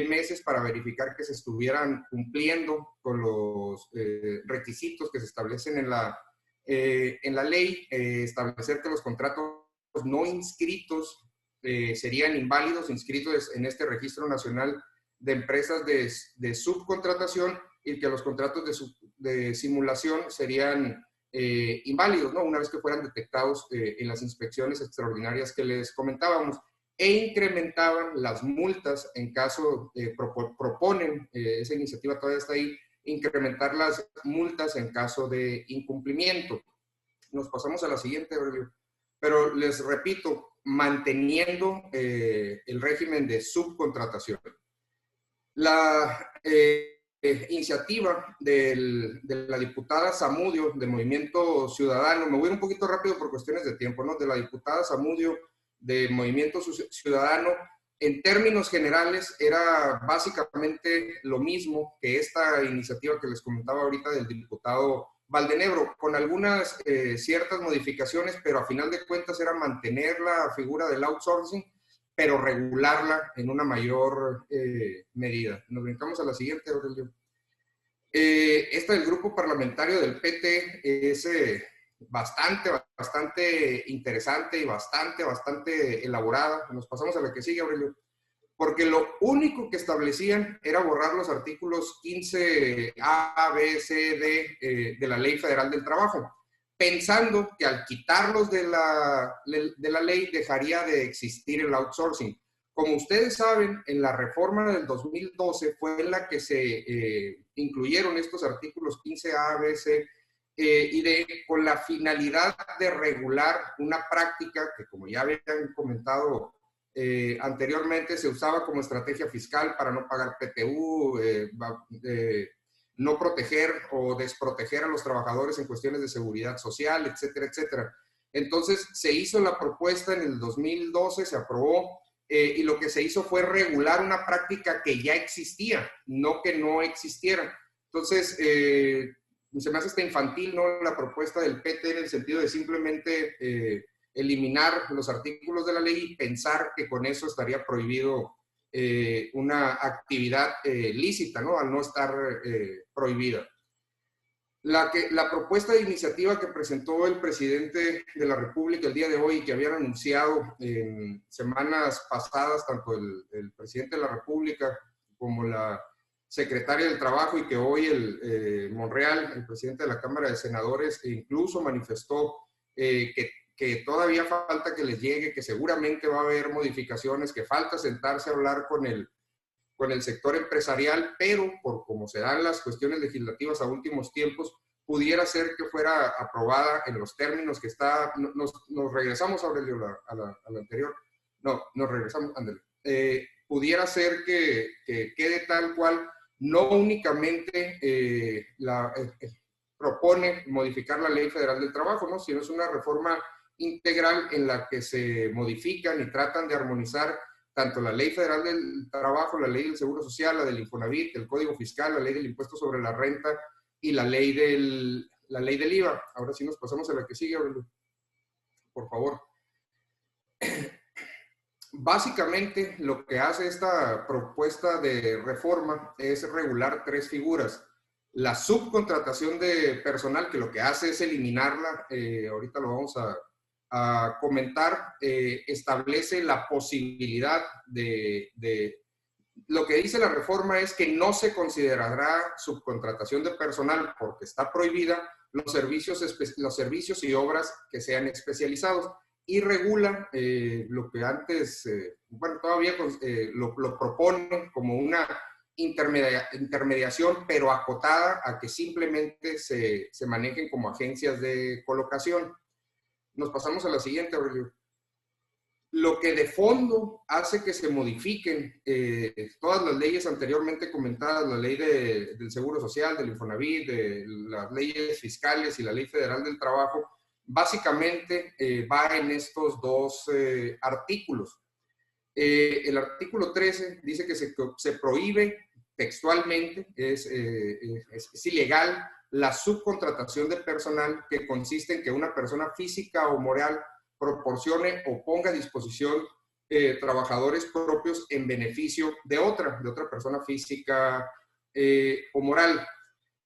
meses para verificar que se estuvieran cumpliendo con los requisitos que se establecen en la ley, establecer que los contratos no inscritos serían inválidos, inscritos en este registro nacional de empresas de subcontratación, y que los contratos de simulación serían inválidos, ¿no? Una vez que fueran detectados en las inspecciones extraordinarias que les comentábamos, e incrementaban las multas en caso, proponen, esa iniciativa todavía está ahí, incrementar las multas en caso de incumplimiento. Nos pasamos a la siguiente, pero les repito, manteniendo el régimen de subcontratación. La iniciativa de la diputada Zamudio, de Movimiento Ciudadano, me voy a ir un poquito rápido por cuestiones de tiempo, ¿no? De la diputada Zamudio, de Movimiento Ciudadano, en términos generales era básicamente lo mismo que esta iniciativa que les comentaba ahorita del diputado Valdenebro, con algunas ciertas modificaciones, pero a final de cuentas era mantener la figura del outsourcing, pero regularla en una mayor medida. Nos brincamos a la siguiente, Aurelio. Esta del grupo parlamentario del PT es bastante interesante y bastante elaborada. Nos pasamos a la que sigue, Aurelio. Porque lo único que establecían era borrar los artículos 15A, B, C, D de la Ley Federal del Trabajo, pensando que al quitarlos de la ley dejaría de existir el outsourcing. Como ustedes saben, en la reforma del 2012 fue en la que se incluyeron estos artículos 15A, B, C y D con la finalidad de regular una práctica que, como ya habían comentado anteriormente, se usaba como estrategia fiscal para no pagar PTU, no proteger o desproteger a los trabajadores en cuestiones de seguridad social, etcétera, etcétera. Entonces, se hizo la propuesta en el 2012, se aprobó, y lo que se hizo fue regular una práctica que ya existía, no que no existiera. Entonces, se me hace hasta infantil, ¿no?, la propuesta del PT en el sentido de simplemente eliminar los artículos de la ley y pensar que con eso estaría prohibido una actividad lícita, ¿no?, al no estar prohibida. La propuesta de iniciativa que presentó el presidente de la República el día de hoy, que habían anunciado en semanas pasadas tanto el presidente de la República como la secretaria del Trabajo, y que hoy Monreal, el presidente de la Cámara de Senadores, incluso manifestó que todavía falta que les llegue, que seguramente va a haber modificaciones, que falta sentarse a hablar con el sector empresarial, pero por cómo se dan las cuestiones legislativas a últimos tiempos, pudiera ser que fuera aprobada en los términos que está. Nos regresamos, Aurelio, a la anterior. No, nos regresamos, ándale. pudiera ser que quede tal cual. No únicamente propone modificar la Ley Federal del Trabajo, ¿no? Sino es una reforma integral en la que se modifican y tratan de armonizar tanto la Ley Federal del Trabajo, la Ley del Seguro Social, la del Infonavit, el Código Fiscal, la Ley del Impuesto sobre la Renta y la ley del IVA. Ahora sí nos pasamos a la que sigue, Aurelio. Por favor. Básicamente, lo que hace esta propuesta de reforma es regular 3 figuras. La subcontratación de personal, que lo que hace es eliminarla, ahorita lo vamos a comentar, establece la posibilidad lo que dice la reforma es que no se considerará subcontratación de personal porque está prohibida los servicios y obras que sean especializados, y regula lo que antes, bueno, todavía lo propone como una intermediación, pero acotada a que simplemente se manejen como agencias de colocación. Nos pasamos a la siguiente, Aurelio. Lo que de fondo hace que se modifiquen todas las leyes anteriormente comentadas, la ley del Seguro Social, del Infonavit, de las leyes fiscales y la Ley Federal del Trabajo, básicamente va en estos 2 artículos. El artículo 13 dice que se prohíbe textualmente, es ilegal la subcontratación de personal que consiste en que una persona física o moral proporcione o ponga a disposición trabajadores propios en beneficio de otra persona física o moral.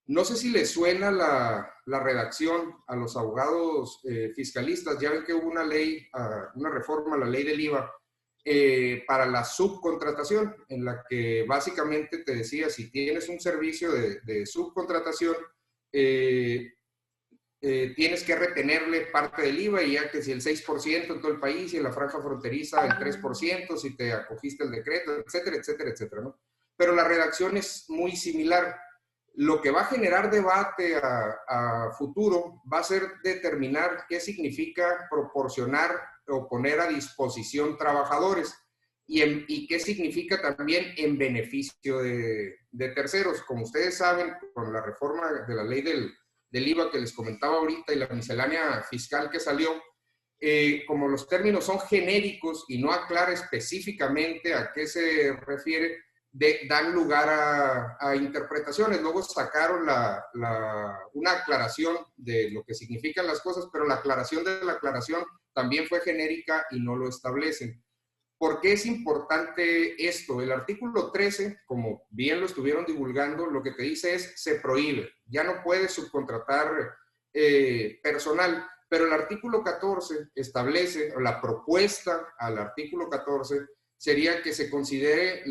No sé si les suena la redacción a los abogados fiscalistas. Ya ven que hubo una ley, una reforma a la ley del IVA para la subcontratación, en la que básicamente te decía, si tienes un servicio de subcontratación, tienes que retenerle parte del IVA, y ya que si el 6% en todo el país y en la franja fronteriza el 3%, si te acogiste el decreto, etcétera, etcétera, etcétera, ¿no? Pero la redacción es muy similar. Lo que va a generar debate a futuro va a ser determinar qué significa proporcionar o poner a disposición trabajadores y qué significa también en beneficio de terceros. Como ustedes saben, con la reforma de la ley del IVA que les comentaba ahorita y la miscelánea fiscal que salió, como los términos son genéricos y no aclara específicamente a qué se refiere, dan lugar a interpretaciones. Luego sacaron una aclaración de lo que significan las cosas, pero la aclaración de la aclaración también fue genérica y no lo establecen. ¿Por qué es importante esto? El artículo 13, como bien lo estuvieron divulgando, lo que te dice es se prohíbe. Ya no puedes subcontratar personal, pero el artículo 14 establece, o la propuesta al artículo 14 sería que se considere,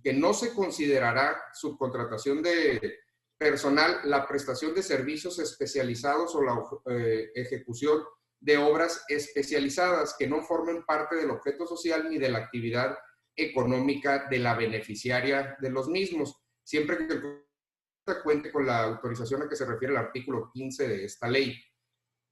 que no se considerará subcontratación de personal la prestación de servicios especializados o la ejecución de obras especializadas que no formen parte del objeto social ni de la actividad económica de la beneficiaria de los mismos, siempre que cuente con la autorización a que se refiere el artículo 15 de esta ley.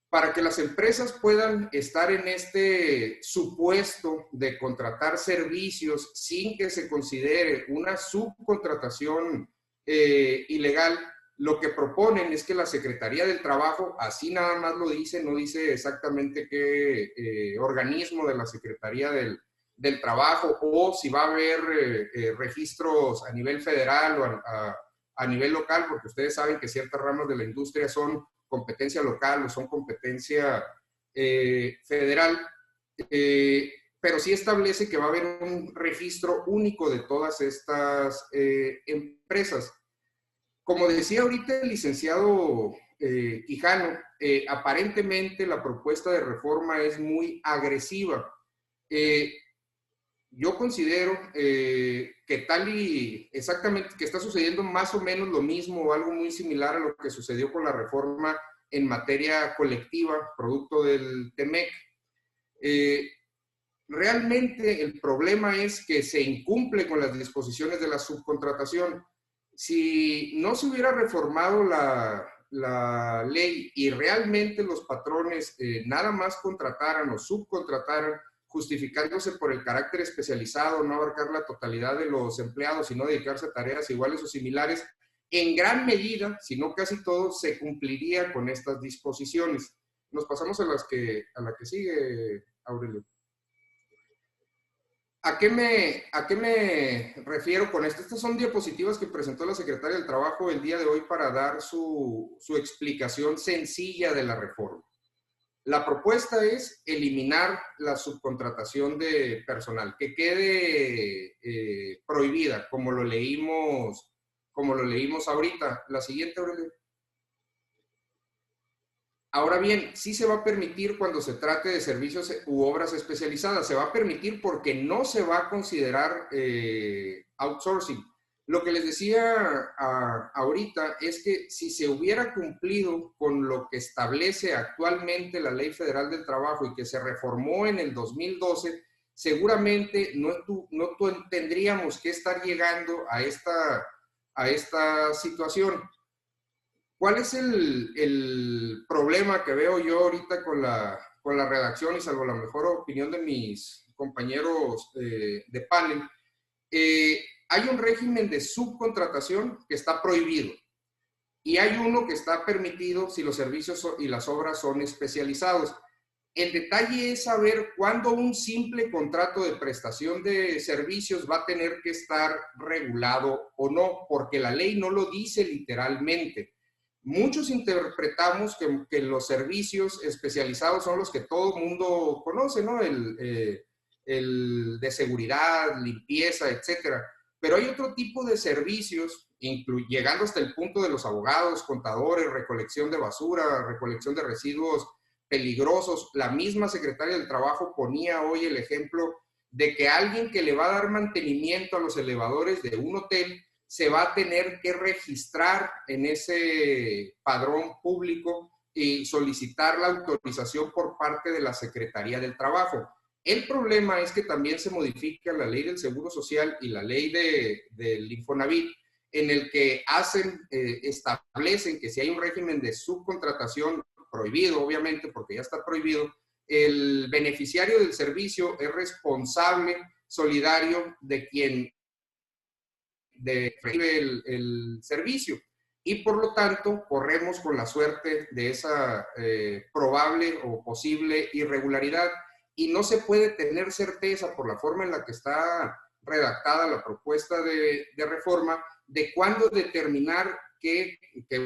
Para que las empresas puedan estar en este supuesto de contratar servicios sin que se considere una subcontratación ilegal, lo que proponen es que la Secretaría del Trabajo, así nada más lo dice, no dice exactamente qué organismo de la Secretaría del Trabajo, o si va a haber registros a nivel federal o a nivel local, porque ustedes saben que ciertas ramas de la industria son competencia local o son competencia federal, pero sí establece que va a haber un registro único de todas estas empresas. Como decía ahorita el licenciado Quijano, aparentemente la propuesta de reforma es muy agresiva. Yo considero que tal y exactamente que está sucediendo más o menos lo mismo o algo muy similar a lo que sucedió con la reforma en materia colectiva, producto del TEMEC. Realmente el problema es que se incumple con las disposiciones de la subcontratación. Si no se hubiera reformado la ley y realmente los patrones nada más contrataran o subcontrataran justificándose por el carácter especializado, no abarcar la totalidad de los empleados, sino dedicarse a tareas iguales o similares, en gran medida, si no casi todo, se cumpliría con estas disposiciones. Nos pasamos a la que sigue, Aurelio. ¿A qué me refiero con esto? Estas son diapositivas que presentó la Secretaria del Trabajo el día de hoy para dar su explicación sencilla de la reforma. La propuesta es eliminar la subcontratación de personal, que quede prohibida, como lo leímos ahorita. La siguiente, Aurelio. Ahora bien, sí se va a permitir cuando se trate de servicios u obras especializadas. Se va a permitir porque no se va a considerar outsourcing. Lo que les decía ahorita es que si se hubiera cumplido con lo que establece actualmente la Ley Federal del Trabajo y que se reformó en el 2012, seguramente no tendríamos que estar llegando a esta situación. ¿Cuál es el problema que veo yo ahorita con la redacción y salvo la mejor opinión de mis compañeros de panel? Hay un régimen de subcontratación que está prohibido y hay uno que está permitido si los servicios y las obras son especializados. El detalle es saber cuándo un simple contrato de prestación de servicios va a tener que estar regulado o no, porque la ley no lo dice literalmente. Muchos interpretamos que los servicios especializados son los que todo el mundo conoce, ¿no? El de seguridad, limpieza, etcétera. Pero hay otro tipo de servicios, llegando hasta el punto de los abogados, contadores, recolección de basura, recolección de residuos peligrosos. La misma Secretaria del Trabajo ponía hoy el ejemplo de que alguien que le va a dar mantenimiento a los elevadores de un hotel se va a tener que registrar en ese padrón público y solicitar la autorización por parte de la Secretaría del Trabajo. El problema es que también se modifica la ley del Seguro Social y la ley del Infonavit, en el que establecen que si hay un régimen de subcontratación prohibido, obviamente, porque ya está prohibido, el beneficiario del servicio es responsable solidario de quien recibe el servicio. Y por lo tanto, corremos con la suerte de esa probable o posible irregularidad. Y no se puede tener certeza por la forma en la que está redactada la propuesta de reforma de cuándo determinar que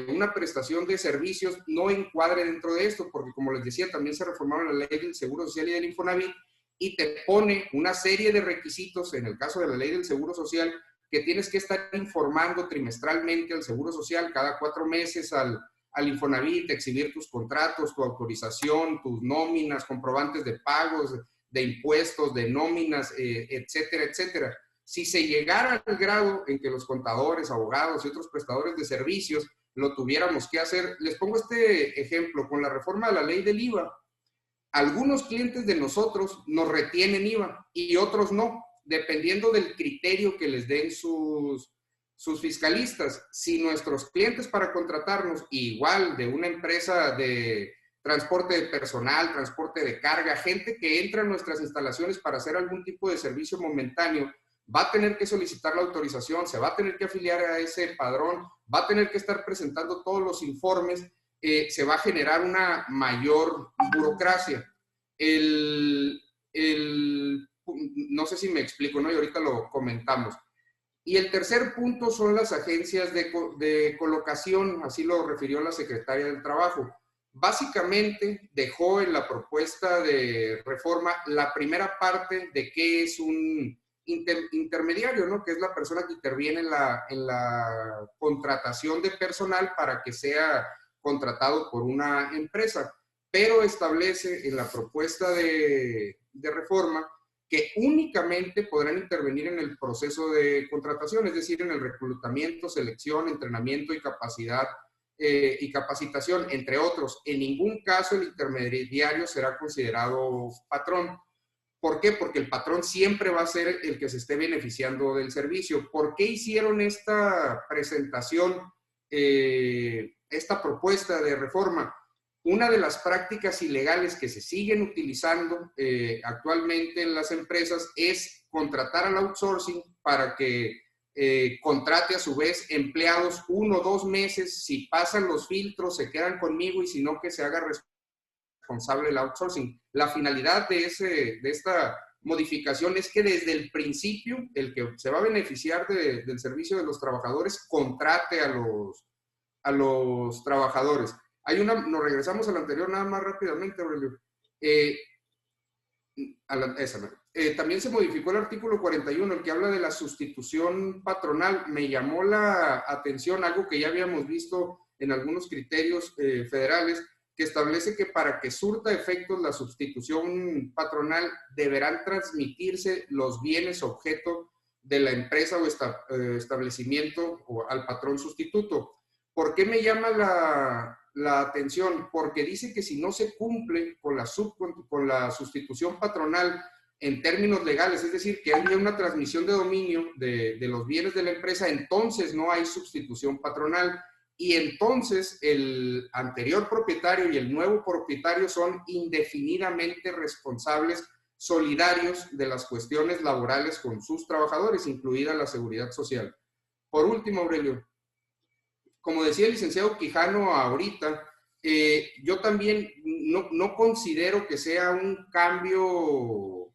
una prestación de servicios no encuadre dentro de esto, porque como les decía, también se reformaron la ley del Seguro Social y del Infonavit y te pone una serie de requisitos, en el caso de la ley del Seguro Social, que tienes que estar informando trimestralmente al Seguro Social, cada 4 meses al Infonavit, exhibir tus contratos, tu autorización, tus nóminas, comprobantes de pagos, de impuestos, de nóminas, etcétera, etcétera. Si se llegara al grado en que los contadores, abogados y otros prestadores de servicios lo tuviéramos que hacer, les pongo este ejemplo, con la reforma de la ley del IVA, algunos clientes de nosotros nos retienen IVA y otros no, dependiendo del criterio que les den sus fiscalistas. Si nuestros clientes para contratarnos, igual de una empresa de transporte de personal, transporte de carga, gente que entra a nuestras instalaciones para hacer algún tipo de servicio momentáneo, va a tener que solicitar la autorización, se va a tener que afiliar a ese padrón, va a tener que estar presentando todos los informes, se va a generar una mayor burocracia. No sé si me explico, ¿no? Y ahorita lo comentamos. Y el tercer punto son las agencias de colocación, así lo refirió la Secretaria del Trabajo. Básicamente dejó en la propuesta de reforma la primera parte de qué es un intermediario, ¿no? Que es la persona que interviene en la contratación de personal para que sea contratado por una empresa. Pero establece en la propuesta de reforma que únicamente podrán intervenir en el proceso de contratación, es decir, en el reclutamiento, selección, entrenamiento y capacitación, entre otros. En ningún caso el intermediario será considerado patrón. ¿Por qué? Porque el patrón siempre va a ser el que se esté beneficiando del servicio. ¿Por qué hicieron esta presentación, esta propuesta de reforma? una de las prácticas ilegales que se siguen utilizando actualmente en las empresas es contratar al outsourcing para que contrate a su vez empleados 1 o 2 meses. Si pasan los filtros, se quedan conmigo, y si no, que se haga responsable el outsourcing. La finalidad de esta modificación es que desde el principio el que se va a beneficiar del servicio de los trabajadores contrate a los trabajadores. Nos regresamos a la anterior nada más rápidamente, Aurelio. También se modificó el artículo 41, el que habla de la sustitución patronal. Me llamó la atención algo que ya habíamos visto en algunos criterios federales, que establece que para que surta efectos la sustitución patronal deberán transmitirse los bienes objeto de la empresa o establecimiento o al patrón sustituto. ¿Por qué me llama la atención? Porque dice que si no se cumple con la sustitución patronal en términos legales, es decir, que haya una transmisión de dominio de los bienes de la empresa, entonces no hay sustitución patronal. Y entonces el anterior propietario y el nuevo propietario son indefinidamente responsables solidarios de las cuestiones laborales con sus trabajadores, incluida la seguridad social. Por último, Aurelio, como decía el licenciado Quijano ahorita, yo también no considero que sea un cambio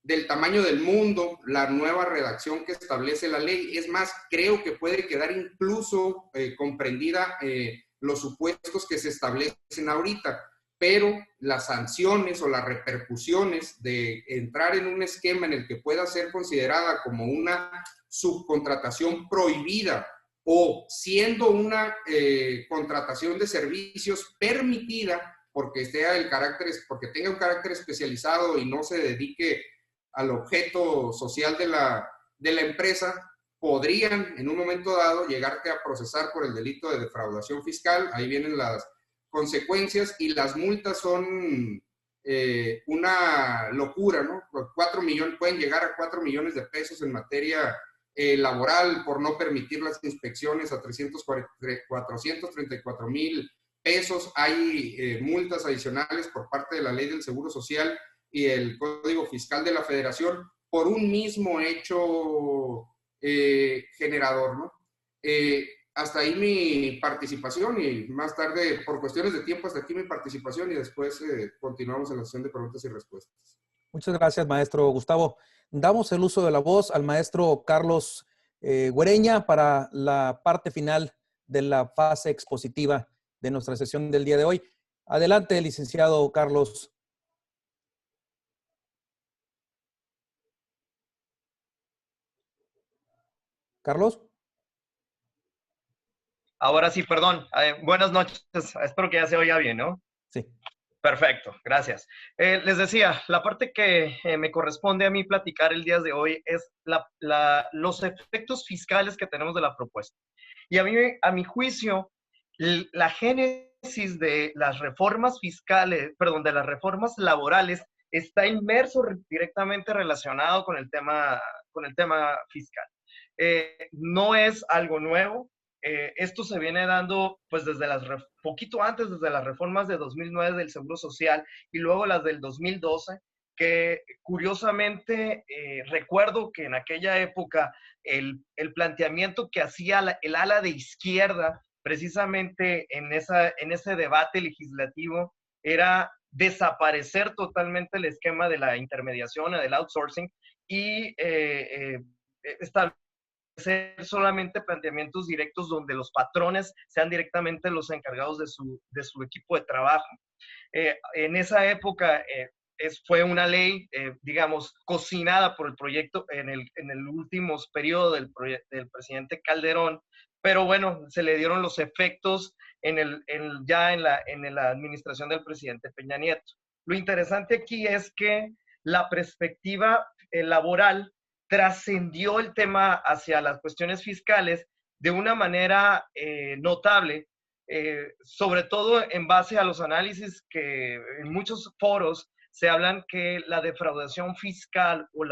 del tamaño del mundo la nueva redacción que establece la ley. Es más, creo que puede quedar incluso comprendida los supuestos que se establecen ahorita, pero las sanciones o las repercusiones de entrar en un esquema en el que pueda ser considerada como una subcontratación prohibida o siendo una contratación de servicios permitida porque tenga un carácter especializado y no se dedique al objeto social de la empresa, podrían en un momento dado llegarte a procesar por el delito de defraudación fiscal. Ahí vienen las consecuencias, y las multas son una locura, ¿no? 4 millones, pueden llegar a 4 millones de pesos en materia laboral por no permitir las inspecciones, a 434,000 pesos. Hay multas adicionales por parte de la Ley del Seguro Social y el Código Fiscal de la Federación por un mismo hecho generador, ¿no? Hasta ahí mi participación, y más tarde, por cuestiones de tiempo, hasta aquí mi participación, y después continuamos en la sesión de preguntas y respuestas. Muchas gracias, maestro Gustavo. Damos el uso de la voz al maestro Carlos Güereña para la parte final de la fase expositiva de nuestra sesión del día de hoy. Adelante, licenciado Carlos. ¿Carlos? Ahora sí, perdón. Buenas noches. Espero que ya se oiga bien, ¿no? Sí. Perfecto, gracias. Les decía, la parte que me corresponde a mí platicar el día de hoy es los efectos fiscales que tenemos de la propuesta. Y a mi juicio, la génesis de las reformas fiscales, perdón, de las reformas laborales, está inmerso directamente relacionado con el tema fiscal. No es algo nuevo. Esto se viene dando pues desde poquito antes, desde las reformas de 2009 del Seguro Social y luego las del 2012, que curiosamente recuerdo que en aquella época el planteamiento que hacía el ala de izquierda precisamente en ese debate legislativo era desaparecer totalmente el esquema de la intermediación, del outsourcing, y establecer solamente planteamientos directos donde los patrones sean directamente los encargados de su equipo de trabajo. En esa época fue una ley, digamos, cocinada por el proyecto en el último periodo del presidente Calderón, pero bueno, se le dieron los efectos ya en la administración del presidente Peña Nieto. Lo interesante aquí es que la perspectiva laboral trascendió el tema hacia las cuestiones fiscales de una manera notable, sobre todo en base a los análisis que en muchos foros se hablan que la defraudación fiscal o el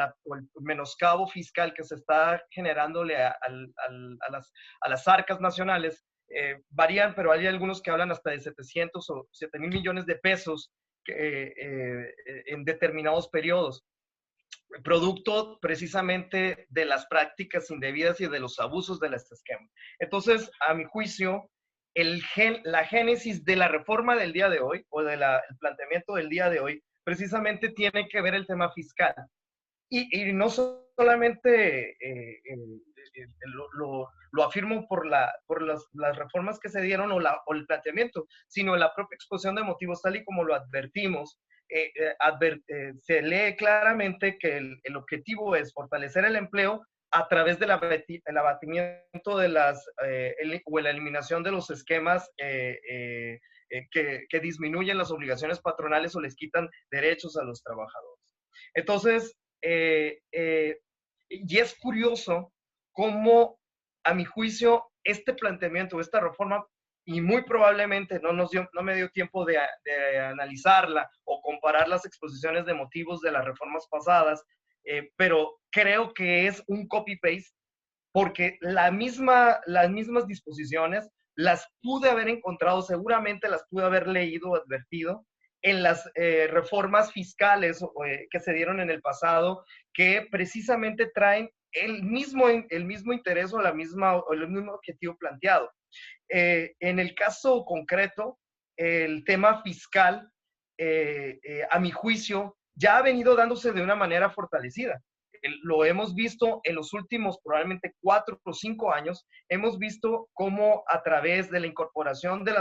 menoscabo fiscal que se está generándole a las arcas nacionales varían, pero hay algunos que hablan hasta de 700 o 7,000 millones de pesos en determinados periodos, producto precisamente de las prácticas indebidas y de los abusos de este esquema. Entonces, a mi juicio, la génesis de la reforma del día de hoy, o del planteamiento del día de hoy, precisamente tiene que ver el tema fiscal. Y no solamente lo afirmo por las reformas que se dieron o el planteamiento, sino en la propia exposición de motivos, tal y como lo advertimos. Se lee claramente que el objetivo es fortalecer el empleo a través del abatimiento de o la eliminación de los esquemas que disminuyen las obligaciones patronales o les quitan derechos a los trabajadores. Entonces, y es curioso cómo, a mi juicio, este planteamiento, esta reforma, y muy probablemente no me dio tiempo de analizarla o comparar las exposiciones de motivos de las reformas pasadas, pero creo que es un copy-paste, porque las mismas disposiciones las pude haber encontrado, seguramente las pude haber leído o advertido en las reformas fiscales que se dieron en el pasado, que precisamente traen el mismo interés o el mismo objetivo planteado. En el caso concreto, el tema fiscal, a mi juicio, ya ha venido dándose de una manera fortalecida. Lo hemos visto en los últimos probablemente 4 o 5 años, hemos visto cómo a través de la incorporación del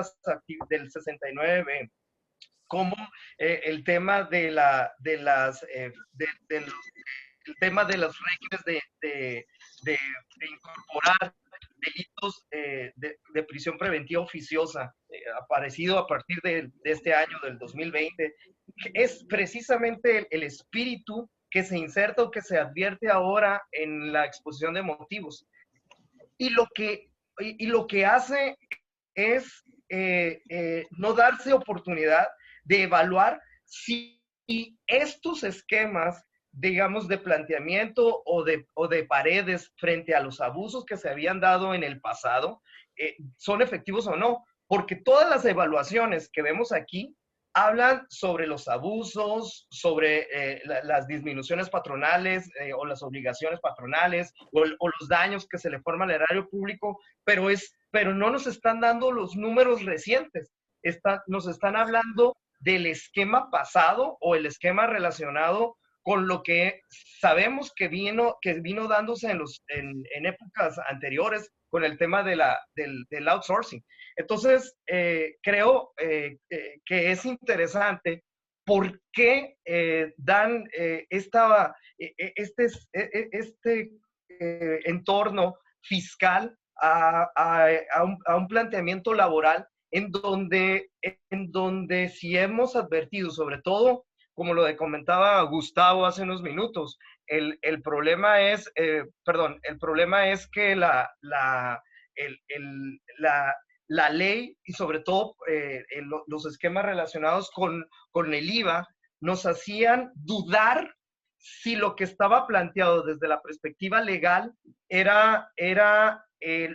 69, como el tema de el tema de los regímenes de incorporar delitos de prisión preventiva oficiosa, aparecido a partir de este año, del 2020, es precisamente el espíritu que se inserta o que se advierte ahora en la exposición de motivos. Y lo que hace es no darse oportunidad de evaluar si estos esquemas, digamos, de planteamiento o de paredes frente a los abusos que se habían dado en el pasado, son efectivos o no, porque todas las evaluaciones que vemos aquí hablan sobre los abusos, sobre las disminuciones patronales o las obligaciones patronales o los daños que se le forman al erario público, pero no nos están dando los números recientes, nos están hablando del esquema pasado o el esquema relacionado con lo que sabemos que vino dándose en épocas anteriores con el tema del outsourcing. Entonces, creo que es interesante por qué dan este entorno fiscal a un planteamiento laboral en donde si hemos advertido, sobre todo, como lo comentaba Gustavo hace unos minutos, el problema es que la ley y sobre todo los esquemas relacionados con el IVA nos hacían dudar si lo que estaba planteado desde la perspectiva legal era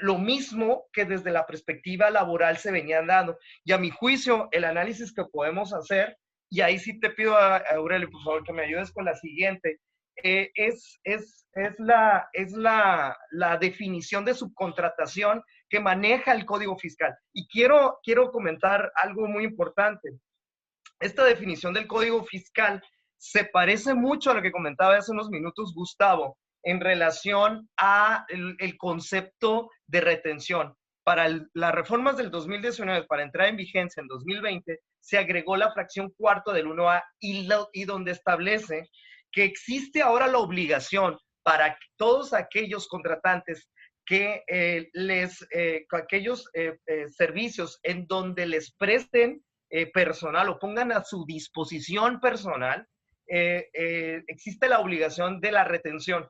lo mismo que desde la perspectiva laboral se venían dando. Y a mi juicio, el análisis que podemos hacer, y ahí sí te pido a Aurelio, por favor, que me ayudes con la siguiente, es la definición de subcontratación que maneja el Código Fiscal. Y quiero comentar algo muy importante. Esta definición del Código Fiscal se parece mucho a lo que comentaba hace unos minutos Gustavo en relación a el concepto de retención. Para las reformas del 2019, para entrar en vigencia en 2020, se agregó la fracción cuarto del 1A y donde establece que existe ahora la obligación para todos aquellos contratantes que aquellos servicios en donde les presten personal o pongan a su disposición personal, existe la obligación de la retención.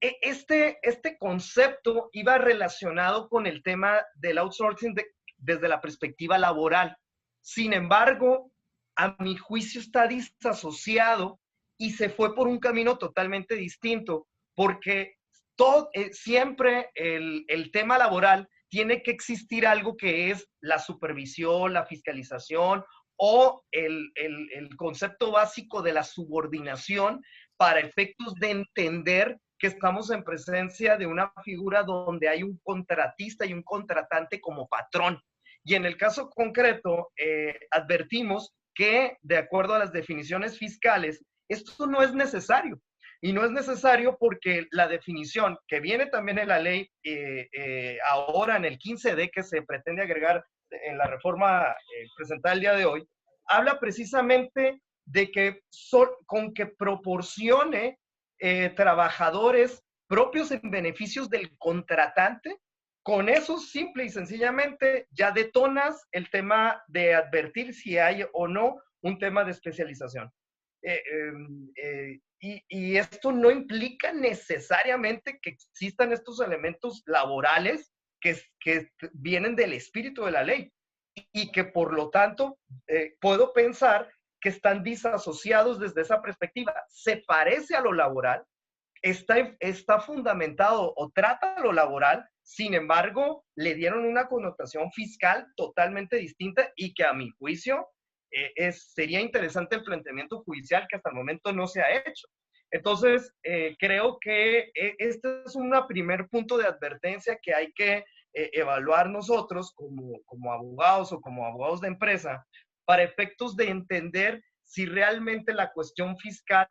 Este concepto iba relacionado con el tema del outsourcing desde la perspectiva laboral. Sin embargo, a mi juicio está disasociado y se fue por un camino totalmente distinto, porque siempre el tema laboral tiene que existir algo que es la supervisión, la fiscalización o el concepto básico de la subordinación para efectos de entender que estamos en presencia de una figura donde hay un contratista y un contratante como patrón. Y en el caso concreto, advertimos que, de acuerdo a las definiciones fiscales, esto no es necesario. Y no es necesario porque la definición que viene también en la ley, ahora en el 15D que se pretende agregar en la reforma presentada el día de hoy, habla precisamente de que con que proporcione trabajadores propios en beneficios del contratante, con eso simple y sencillamente ya detonas el tema de advertir si hay o no un tema de especialización. Y esto no implica necesariamente que existan estos elementos laborales que vienen del espíritu de la ley y que por lo tanto puedo pensar que están disasociados desde esa perspectiva. Se parece a lo laboral, está fundamentado o trata lo laboral, sin embargo, le dieron una connotación fiscal totalmente distinta y que a mi juicio sería interesante el planteamiento judicial que hasta el momento no se ha hecho. Entonces, creo que este es un primer punto de advertencia que hay que evaluar nosotros como abogados o como abogados de empresa para efectos de entender si realmente la cuestión fiscal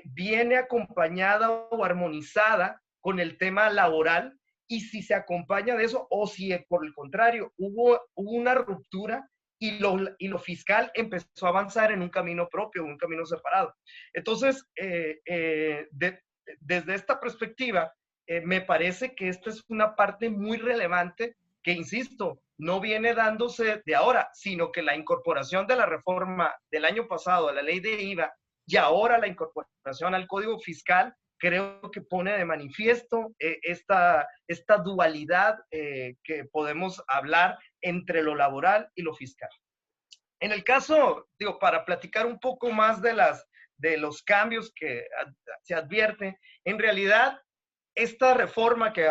viene acompañada o armonizada con el tema laboral y si se acompaña de eso o si por el contrario hubo una ruptura y lo fiscal empezó a avanzar en un camino propio, un camino separado. Entonces, desde esta perspectiva, me parece que esta es una parte muy relevante que, insisto, no viene dándose de ahora, sino que la incorporación de la reforma del año pasado a la ley de IVA y ahora la incorporación al Código Fiscal, creo que pone de manifiesto esta dualidad que podemos hablar entre lo laboral y lo fiscal. En el caso, para platicar un poco más de los cambios que se advierte, en realidad, esta reforma que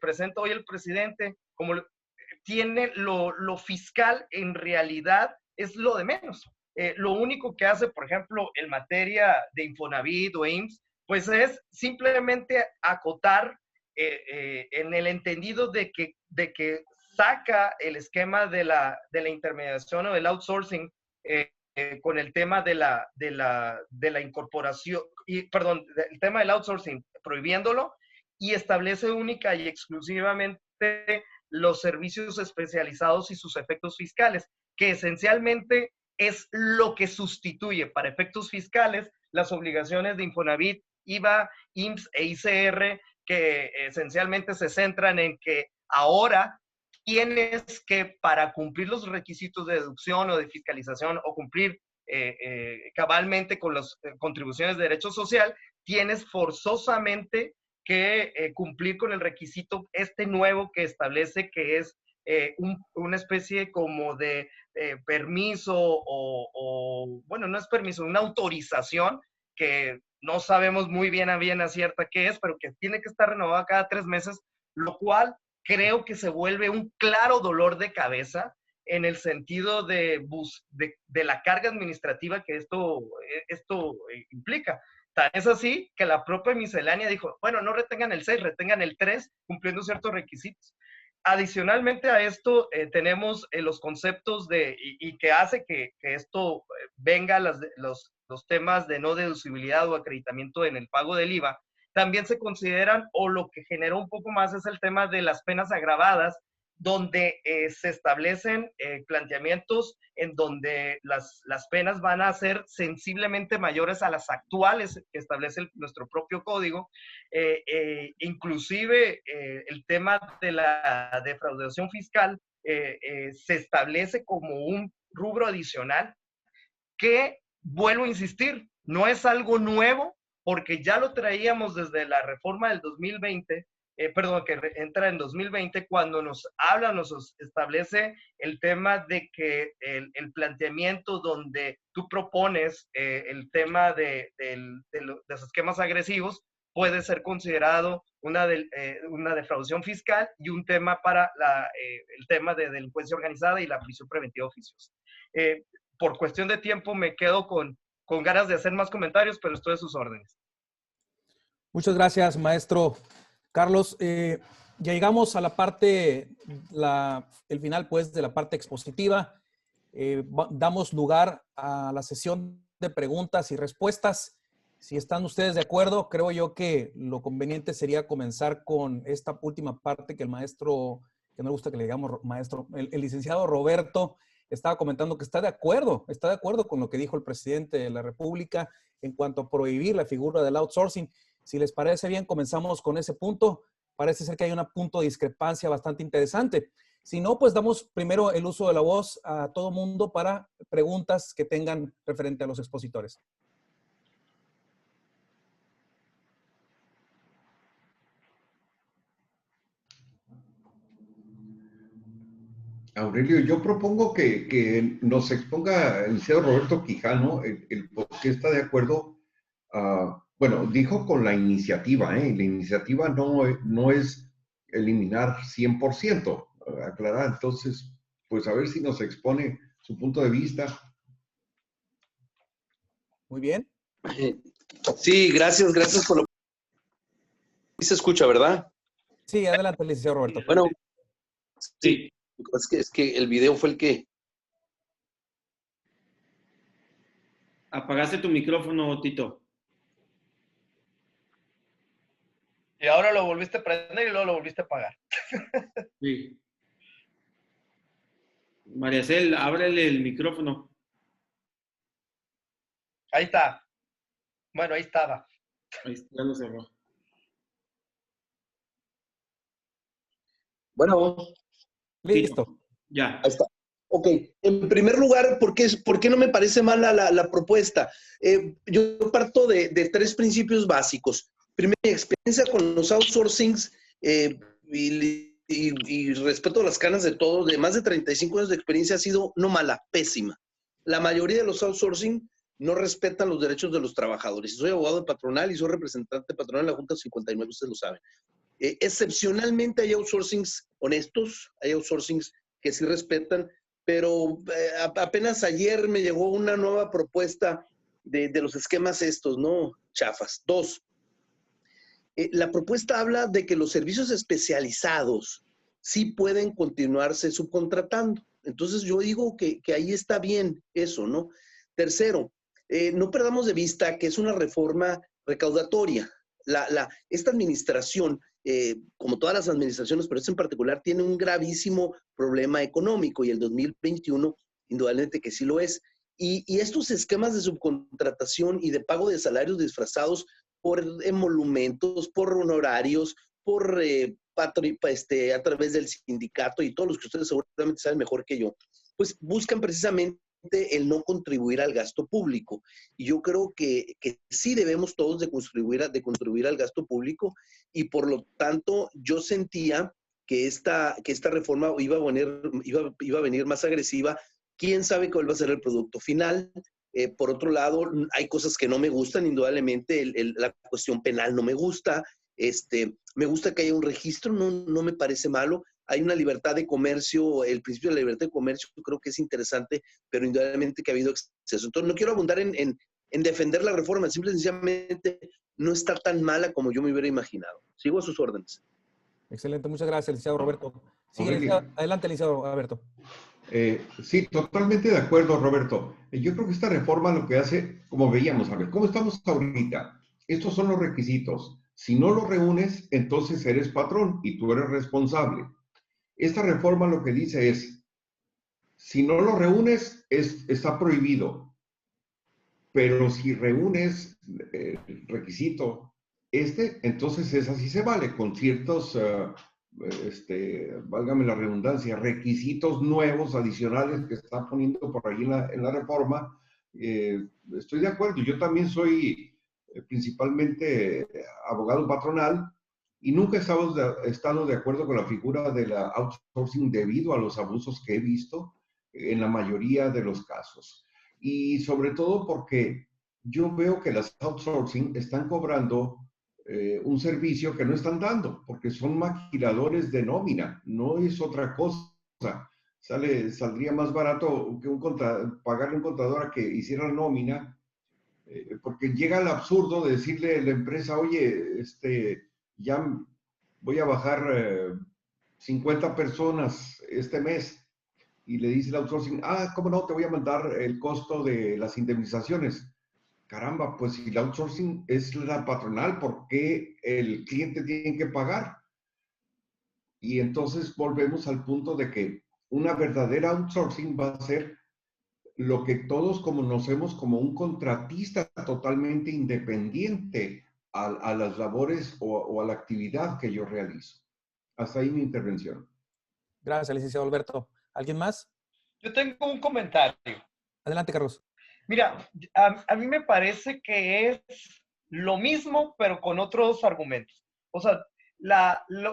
presenta hoy el presidente, como tiene lo fiscal, en realidad es lo de menos. Lo único que hace, por ejemplo, en materia de Infonavit o IMSS, pues es simplemente acotar en el entendido de que saca el esquema de la intermediación o del outsourcing con el tema de la incorporación, el tema del outsourcing, prohibiéndolo, y establece única y exclusivamente los servicios especializados y sus efectos fiscales, que esencialmente es lo que sustituye para efectos fiscales las obligaciones de Infonavit, IVA, IMSS e ICR, que esencialmente se centran en que ahora tienes que, para cumplir los requisitos de deducción o de fiscalización o cumplir cabalmente con las contribuciones de derecho social, tienes forzosamente que cumplir con el requisito nuevo que establece que es una especie como de permiso bueno, no es permiso, una autorización que no sabemos muy bien a cierta qué es, pero que tiene que estar renovada cada 3 meses, lo cual creo que se vuelve un claro dolor de cabeza en el sentido de la carga administrativa que esto implica. Tan es así que la propia miscelánea dijo, bueno, no retengan el 6, retengan el 3, cumpliendo ciertos requisitos. Adicionalmente a esto, tenemos los conceptos y que hace que esto venga los temas de no deducibilidad o acreditamiento en el pago del IVA. También se consideran, o lo que generó un poco más es el tema de las penas agravadas, donde se establecen planteamientos en donde las penas van a ser sensiblemente mayores a las actuales que establece nuestro propio código. Inclusive el tema de la defraudación fiscal se establece como un rubro adicional que, vuelvo a insistir, no es algo nuevo, porque ya lo traíamos desde la reforma del 2020, que entra en 2020, cuando nos establece el tema de que el planteamiento donde tú propones el tema de los esquemas agresivos, puede ser considerado una defraudación fiscal y un tema para el tema de delincuencia organizada y la prisión preventiva oficiosa. Por cuestión de tiempo me quedo con ganas de hacer más comentarios, pero estoy a sus órdenes. Muchas gracias, maestro Carlos. Ya llegamos a la parte, el final pues de la parte expositiva. Damos lugar a la sesión de preguntas y respuestas. Si están ustedes de acuerdo, creo yo que lo conveniente sería comenzar con esta última parte que el maestro, que no le gusta que le digamos maestro, el licenciado Roberto estaba comentando que está de acuerdo con lo que dijo el presidente de la República en cuanto a prohibir la figura del outsourcing. Si les parece bien, comenzamos con ese punto. Parece ser que hay un punto de discrepancia bastante interesante. Si no, pues damos primero el uso de la voz a todo mundo para preguntas que tengan referente a los expositores. Aurelio, yo propongo que nos exponga el licenciado Roberto Quijano el por qué está de acuerdo. Bueno, dijo con la iniciativa, ¿eh? La iniciativa no es eliminar 100%, aclarar. Entonces, pues a ver si nos expone su punto de vista. Muy bien. Sí, gracias por lo que se escucha, ¿verdad? Sí, adelante, licenciado Roberto. Bueno, sí. Es que el video fue el que... Apagaste tu micrófono, Tito. Y ahora lo volviste a prender y luego lo volviste a apagar. Sí. María Cel, ábrele el micrófono. Ahí está. Bueno, ahí estaba. Ahí está, ya lo cerró. Bueno. Listo. Ya. Ahí está. Ok. En primer lugar, ¿por qué no me parece mala la propuesta? Yo parto de 3 principios básicos. Primero, mi experiencia con los outsourcings y respeto las canas de todos, de más de 35 años de experiencia, ha sido no mala, pésima. La mayoría de los outsourcing no respetan los derechos de los trabajadores. Soy abogado de patronal y soy representante patronal en la Junta 59, ustedes lo saben. Excepcionalmente hay outsourcings honestos, hay outsourcings que sí respetan, pero apenas ayer me llegó una nueva propuesta de los esquemas estos, ¿no? Chafas. 2, la propuesta habla de que los servicios especializados sí pueden continuarse subcontratando. Entonces yo digo que ahí está bien eso, ¿no? Tercero, no perdamos de vista que es una reforma recaudatoria. Esta administración, como todas las administraciones, pero esta en particular, tiene un gravísimo problema económico y el 2021 indudablemente que sí lo es. Y estos esquemas de subcontratación y de pago de salarios disfrazados por emolumentos, por honorarios, por a través del sindicato y todos los que ustedes seguramente saben mejor que yo, pues buscan precisamente el no contribuir al gasto público. Y yo creo que sí debemos todos de contribuir al gasto público y por lo tanto yo sentía que esta reforma iba a venir más agresiva. ¿Quién sabe cuál va a ser el producto final? Por otro lado, hay cosas que no me gustan, indudablemente, la cuestión penal no me gusta, me gusta que haya un registro, no me parece malo, hay una libertad de comercio, el principio de la libertad de comercio creo que es interesante, pero indudablemente que ha habido exceso. Entonces, no quiero abundar en defender la reforma, simple y sencillamente no está tan mala como yo me hubiera imaginado. Sigo a sus órdenes. Excelente, muchas gracias, licenciado Roberto. Sí, adelante, licenciado Alberto. Sí, totalmente de acuerdo, Roberto. Yo creo que esta reforma lo que hace, como veíamos, a ver, ¿cómo estamos ahorita? Estos son los requisitos. Si no los reúnes, entonces eres patrón y tú eres responsable. Esta reforma lo que dice es, si no lo reúnes, está prohibido. Pero si reúnes el requisito entonces esa sí se vale, con ciertos... válgame la redundancia, requisitos nuevos, adicionales que está poniendo por ahí en la reforma. Estoy de acuerdo, yo también soy principalmente abogado patronal y nunca he estado de acuerdo con la figura de la outsourcing debido a los abusos que he visto en la mayoría de los casos. Y sobre todo porque yo veo que las outsourcing están cobrando un servicio que no están dando, porque son maquiladores de nómina, no es otra cosa. Saldría más barato que pagarle a un contador a que hiciera la nómina, porque llega al absurdo de decirle a la empresa, oye, ya voy a bajar 50 personas este mes, y le dice el outsourcing, ¿cómo no? Te voy a mandar el costo de las indemnizaciones. Caramba, pues si el outsourcing es la patronal, ¿por qué el cliente tiene que pagar? Y entonces volvemos al punto de que una verdadera outsourcing va a ser lo que todos conocemos como un contratista totalmente independiente a las labores o a la actividad que yo realizo. Hasta ahí mi intervención. Gracias, licenciado Alberto. ¿Alguien más? Yo tengo un comentario. Adelante, Carlos. Mira, a mí me parece que es lo mismo, pero con otros argumentos. O sea,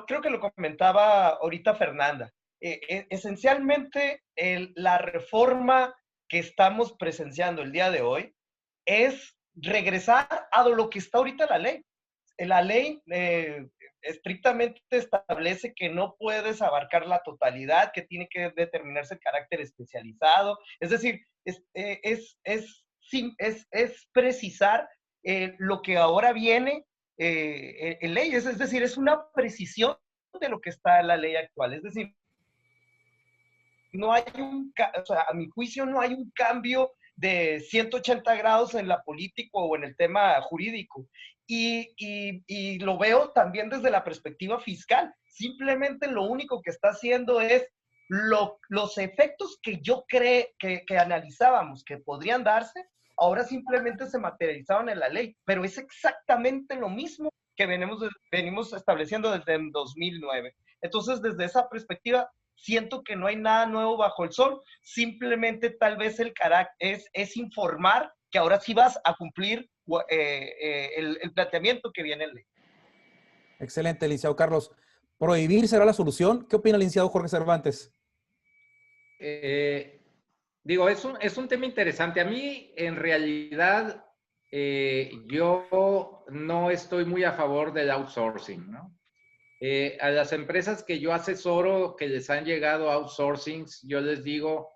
creo que lo comentaba ahorita Fernanda. Esencialmente, la reforma que estamos presenciando el día de hoy es regresar a lo que está ahorita la ley. La ley estrictamente establece que no puedes abarcar la totalidad, que tiene que determinarse el carácter especializado. Es decir, es precisar lo que ahora viene en leyes. Es decir, es una precisión de lo que está en la ley actual. Es decir, no hay a mi juicio no hay un cambio de 180 grados en la política o en el tema jurídico. Y lo veo también desde la perspectiva fiscal. Simplemente lo único que está haciendo es los efectos que yo creo que analizábamos que podrían darse, ahora simplemente se materializaron en la ley, pero es exactamente lo mismo que venimos estableciendo desde el 2009. Entonces, desde esa perspectiva, siento que no hay nada nuevo bajo el sol, simplemente tal vez el carácter es informar que ahora sí vas a cumplir el planteamiento que viene en ley. Excelente, licenciado Carlos. ¿Prohibir será la solución? ¿Qué opina el licenciado Jorge Cervantes? Digo, es un tema interesante. A mí, en realidad, yo no estoy muy a favor del outsourcing, ¿no? A las empresas que yo asesoro, que les han llegado outsourcings, yo les digo,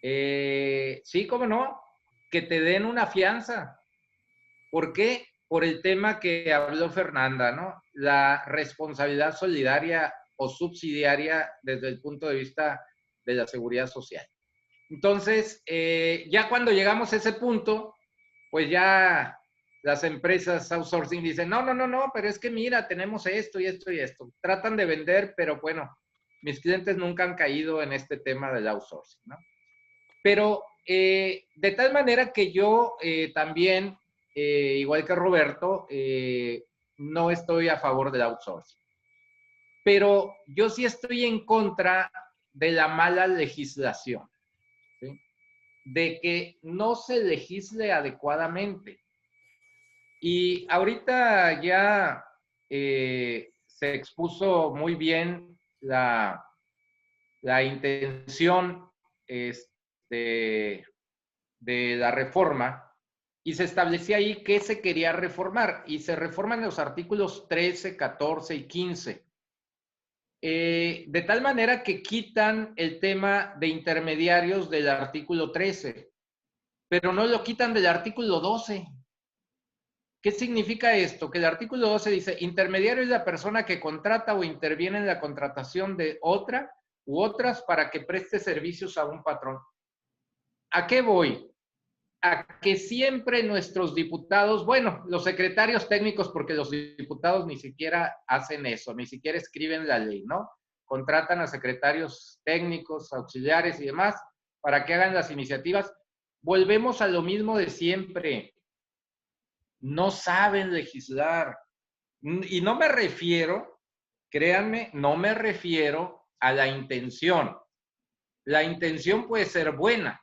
sí, cómo no, que te den una fianza. ¿Por qué? Por el tema que habló Fernanda, ¿no? La responsabilidad solidaria o subsidiaria desde el punto de vista de la seguridad social. Entonces, ya cuando llegamos a ese punto, pues ya las empresas outsourcing dicen, no, pero es que mira, tenemos esto y esto y esto. Tratan de vender, pero bueno, mis clientes nunca han caído en este tema del outsourcing, ¿no? Pero de tal manera que yo también, igual que Roberto, no estoy a favor del outsourcing. Pero yo sí estoy en contra de la mala legislación, ¿sí? De que no se legisle adecuadamente. Y ahorita ya se expuso muy bien la intención de la reforma, y se establecía ahí qué se quería reformar, y se reforman los artículos 13, 14 y 15. De tal manera que quitan el tema de intermediarios del artículo 13, pero no lo quitan del artículo 12. ¿Qué significa esto? Que el artículo 12 dice, intermediario es la persona que contrata o interviene en la contratación de otra u otras para que preste servicios a un patrón. ¿A qué voy? A que siempre nuestros diputados, bueno, los secretarios técnicos, porque los diputados ni siquiera hacen eso, ni siquiera escriben la ley, ¿no? Contratan a secretarios técnicos, auxiliares y demás para que hagan las iniciativas. Volvemos a lo mismo de siempre. No saben legislar. Y no me refiero, créanme, no me refiero a la intención. La intención puede ser buena,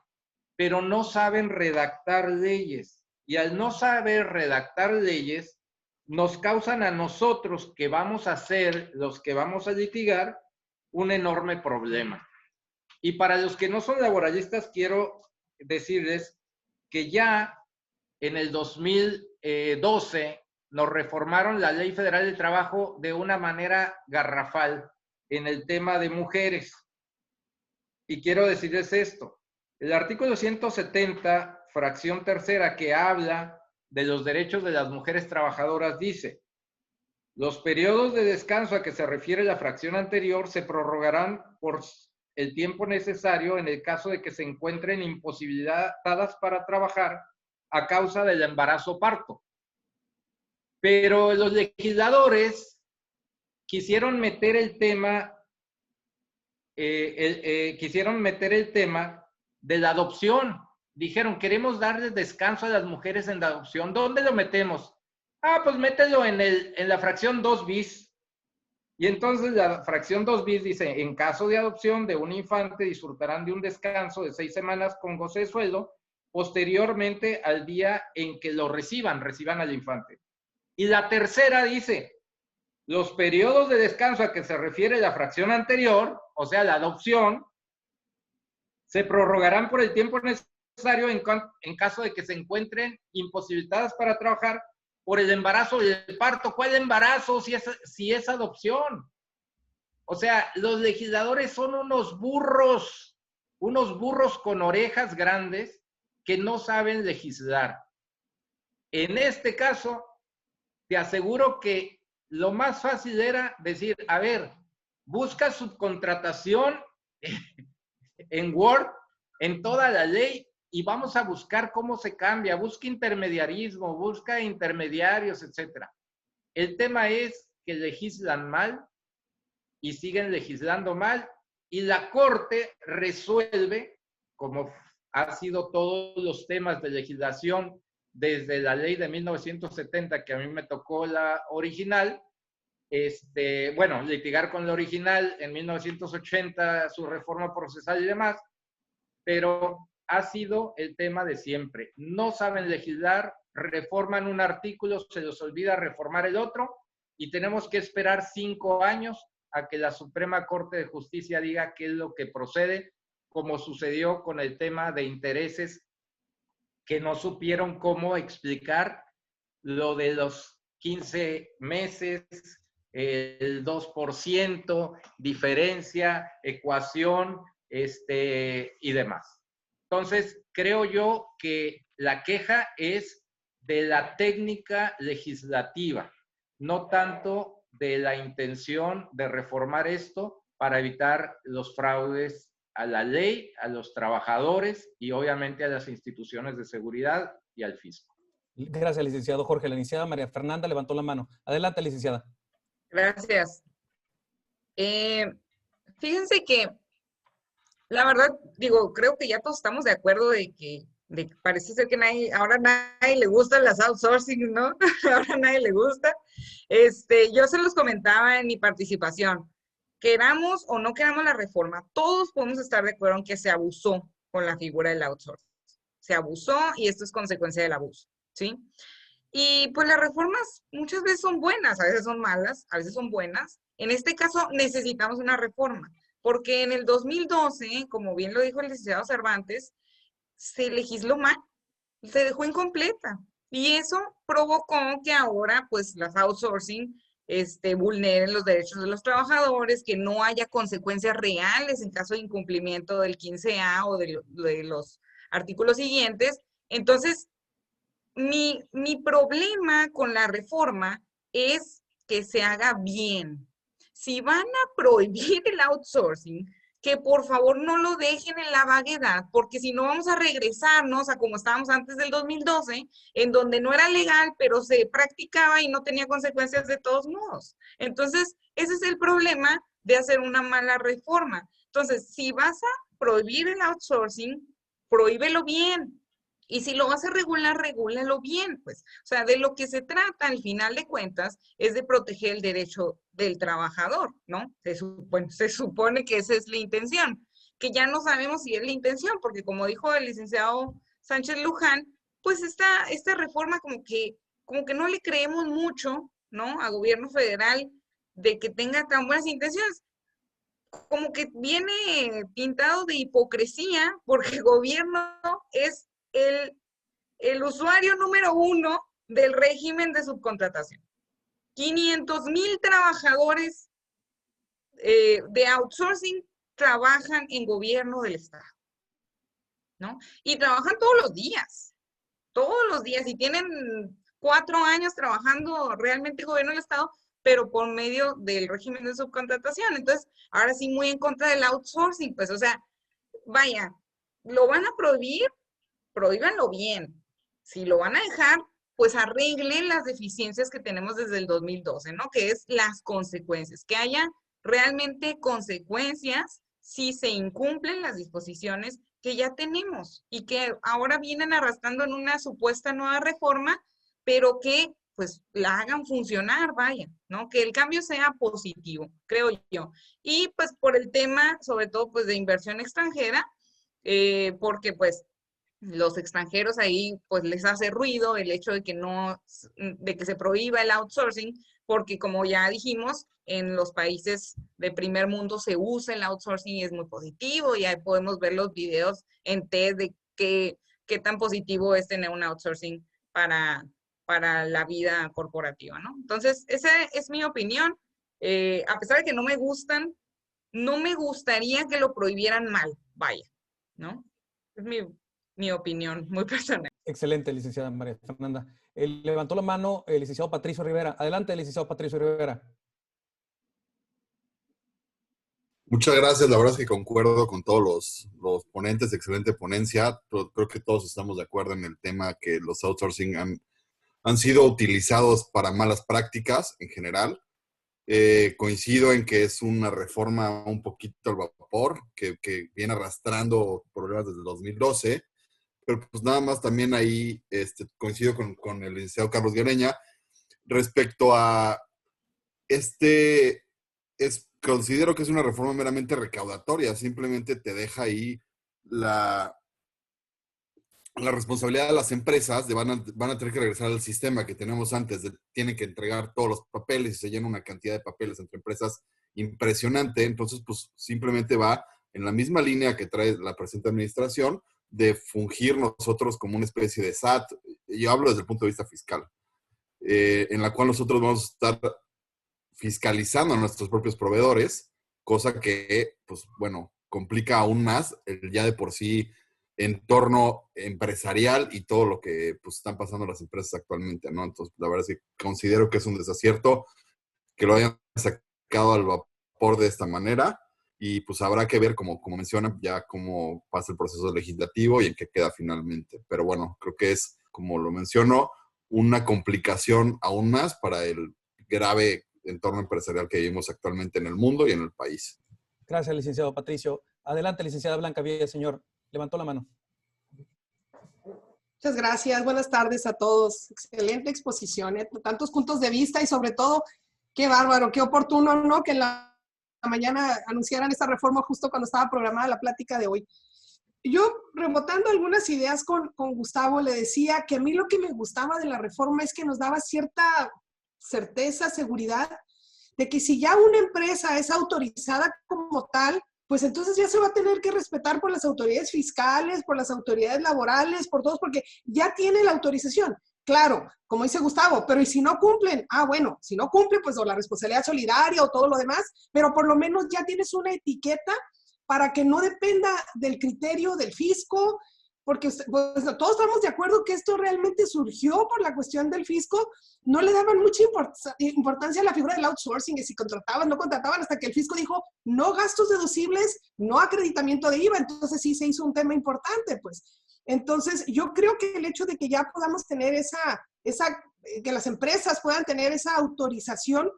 pero no saben redactar leyes. Y al no saber redactar leyes, nos causan a nosotros, que vamos a ser los que vamos a litigar, un enorme problema. Y para los que no son laboralistas, quiero decirles que ya en el 2012 nos reformaron la Ley Federal del Trabajo de una manera garrafal en el tema de mujeres. Y quiero decirles esto. El artículo 170, fracción tercera, que habla de los derechos de las mujeres trabajadoras, dice: los periodos de descanso a que se refiere la fracción anterior se prorrogarán por el tiempo necesario en el caso de que se encuentren imposibilitadas para trabajar a causa del embarazo o parto. Pero los legisladores quisieron meter el tema, de la adopción. Dijeron, queremos darles descanso a las mujeres en la adopción. ¿Dónde lo metemos? Ah, pues mételo en la fracción 2 bis. Y entonces la fracción 2 bis dice, en caso de adopción de un infante disfrutarán de un descanso de 6 semanas con goce de sueldo posteriormente al día en que lo reciban al infante. Y la tercera dice, los periodos de descanso a que se refiere la fracción anterior, o sea, la adopción, se prorrogarán por el tiempo necesario en caso de que se encuentren imposibilitadas para trabajar por el embarazo y el parto. ¿Cuál embarazo si es adopción? O sea, los legisladores son unos burros con orejas grandes que no saben legislar. En este caso, te aseguro que lo más fácil era decir, a ver, busca subcontratación en Word, en toda la ley, y vamos a buscar cómo se cambia. Busca intermediarismo, busca intermediarios, etc. El tema es que legislan mal y siguen legislando mal, y la Corte resuelve, como ha sido todos los temas de legislación desde la ley de 1970, que a mí me tocó la original, litigar con la original en 1980, su reforma procesal y demás, pero ha sido el tema de siempre. No saben legislar, reforman un artículo, se les olvida reformar el otro, y tenemos que esperar 5 años a que la Suprema Corte de Justicia diga qué es lo que procede, como sucedió con el tema de intereses, que no supieron cómo explicar lo de los 15 meses, el 2%, diferencia, ecuación, y demás. Entonces, creo yo que la queja es de la técnica legislativa, no tanto de la intención de reformar esto para evitar los fraudes a la ley, a los trabajadores y obviamente a las instituciones de seguridad y al fisco. Gracias, licenciado Jorge. La licenciada María Fernanda levantó la mano. Adelante, licenciada. Gracias. Fíjense que, la verdad, creo que ya todos estamos de acuerdo de que parece ser que ahora nadie le gustan las outsourcing, ¿no? Ahora nadie le gusta. Yo se los comentaba en mi participación. Queramos o no queramos la reforma, todos podemos estar de acuerdo en que se abusó con la figura del outsourcing. Se abusó y esto es consecuencia del abuso, ¿sí? Y pues las reformas muchas veces son buenas, a veces son malas, a veces son buenas. En este caso necesitamos una reforma, porque en el 2012, como bien lo dijo el licenciado Cervantes, se legisló mal, se dejó incompleta. Y eso provocó que ahora, pues, las outsourcing vulneren los derechos de los trabajadores, que no haya consecuencias reales en caso de incumplimiento del 15A o de los artículos siguientes. Entonces, mi problema con la reforma es que se haga bien. Si van a prohibir el outsourcing, que por favor no lo dejen en la vaguedad, porque si no vamos a regresarnos a como estábamos antes del 2012, en donde no era legal, pero se practicaba y no tenía consecuencias de todos modos. Entonces, ese es el problema de hacer una mala reforma. Entonces, si vas a prohibir el outsourcing, prohíbelo bien. Y si lo vas a regular, regúlalo bien, pues. O sea, de lo que se trata, al final de cuentas, es de proteger el derecho del trabajador, ¿no? Se supone que esa es la intención, que ya no sabemos si es la intención, porque como dijo el licenciado Sánchez Luján, pues esta reforma como que no le creemos mucho, ¿no? A gobierno federal de que tenga tan buenas intenciones. Como que viene pintado de hipocresía, porque el gobierno es el usuario número 1 del régimen de subcontratación. 500,000 trabajadores de outsourcing trabajan en gobierno del Estado, ¿no? Y trabajan todos los días, y tienen 4 años trabajando realmente en gobierno del Estado, pero por medio del régimen de subcontratación. Entonces, ahora sí, muy en contra del outsourcing, pues, o sea, vaya, lo van a prohibir, prohíbanlo bien. Si lo van a dejar, pues arreglen las deficiencias que tenemos desde el 2012, ¿no? Que es las consecuencias, que haya realmente consecuencias si se incumplen las disposiciones que ya tenemos y que ahora vienen arrastrando en una supuesta nueva reforma, pero que pues la hagan funcionar, vaya, ¿no? Que el cambio sea positivo, creo yo. Y pues por el tema, sobre todo pues de inversión extranjera, porque pues los extranjeros ahí pues les hace ruido el hecho de que se prohíba el outsourcing, porque como ya dijimos, en los países de primer mundo se usa el outsourcing y es muy positivo, y ahí podemos ver los videos en TED de qué tan positivo es tener un outsourcing para la vida corporativa, ¿no? Entonces, esa es mi opinión. A pesar de que no me gustan, no me gustaría que lo prohibieran mal, vaya, ¿no? Es mi opinión muy personal. Excelente, licenciada María Fernanda. Levantó la mano el licenciado Patricio Rivera. Adelante, licenciado Patricio Rivera. Muchas gracias, la verdad es que concuerdo con todos los ponentes, excelente ponencia. Creo que todos estamos de acuerdo en el tema que los outsourcing han sido utilizados para malas prácticas en general. Coincido en que es una reforma un poquito al vapor, que viene arrastrando problemas desde el 2012, pero pues nada más también ahí coincido con el licenciado Carlos Guereña respecto a considero que es una reforma meramente recaudatoria, simplemente te deja ahí la responsabilidad de las empresas van a tener que regresar al sistema que tenemos antes, tienen que entregar todos los papeles y se llena una cantidad de papeles entre empresas impresionante. Entonces, pues simplemente va en la misma línea que trae la presente administración de fungir nosotros como una especie de SAT. Yo hablo desde el punto de vista fiscal, en la cual nosotros vamos a estar fiscalizando a nuestros propios proveedores, cosa que, pues bueno, complica aún más el ya de por sí entorno empresarial y todo lo que pues están pasando las empresas actualmente, ¿no? Entonces, la verdad es que considero que es un desacierto que lo hayan sacado al vapor de esta manera, y pues habrá que ver, como mencionan, ya cómo pasa el proceso legislativo y en qué queda finalmente. Pero bueno, creo que es, como lo menciono, una complicación aún más para el grave entorno empresarial que vivimos actualmente en el mundo y en el país. Gracias, licenciado Patricio. Adelante, licenciada Blanca Villaseñor. Levantó la mano. Muchas gracias. Buenas tardes a todos. Excelente exposición, tantos puntos de vista y sobre todo, qué bárbaro, qué oportuno, ¿no? Que en la mañana anunciaran esta reforma justo cuando estaba programada la plática de hoy. Yo, rebotando algunas ideas con Gustavo, le decía que a mí lo que me gustaba de la reforma es que nos daba cierta certeza, seguridad, de que si ya una empresa es autorizada como tal, pues entonces ya se va a tener que respetar por las autoridades fiscales, por las autoridades laborales, por todos, porque ya tiene la autorización. Claro, como dice Gustavo, pero ¿y si no cumplen? Ah, bueno, si no cumplen, pues o la responsabilidad solidaria o todo lo demás, pero por lo menos ya tienes una etiqueta para que no dependa del criterio del fisco, porque pues, todos estamos de acuerdo que esto realmente surgió por la cuestión del fisco. No le daban mucha importancia a la figura del outsourcing, que si contrataban, no contrataban, hasta que el fisco dijo, no gastos deducibles, no acreditamiento de IVA, entonces sí se hizo un tema importante, pues. Entonces, yo creo que el hecho de que ya podamos tener que las empresas puedan tener esa autorización,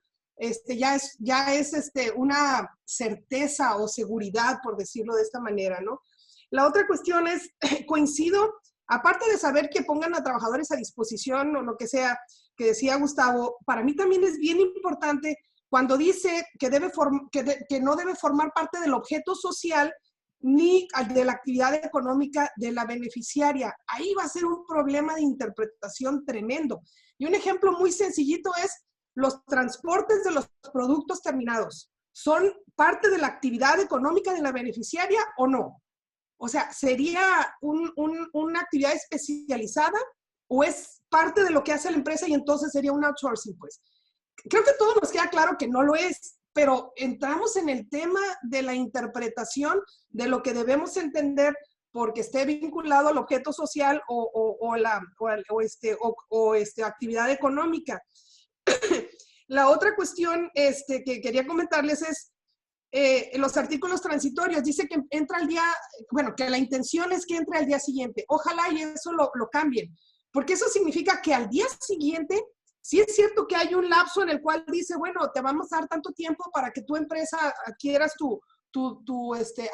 ya es una certeza o seguridad, por decirlo de esta manera, ¿no? La otra cuestión es, coincido, aparte de saber que pongan a trabajadores a disposición o lo que sea, que decía Gustavo, para mí también es bien importante cuando dice que no debe formar parte del objeto social ni de la actividad económica de la beneficiaria. Ahí va a ser un problema de interpretación tremendo. Y un ejemplo muy sencillito es los transportes de los productos terminados. ¿Son parte de la actividad económica de la beneficiaria o no? O sea, ¿sería una actividad especializada o es parte de lo que hace la empresa y entonces sería un outsourcing, pues. Creo que todo nos queda claro que no lo es, pero entramos en el tema de la interpretación de lo que debemos entender porque esté vinculado al objeto social o actividad económica. La otra cuestión que quería comentarles es los artículos transitorios. Dice que entra al día, bueno, que la intención es que entre al día siguiente. Ojalá y eso lo cambien, porque eso significa que al día siguiente, sí es cierto que hay un lapso en el cual dice, bueno, te vamos a dar tanto tiempo para que tu empresa adquieras tu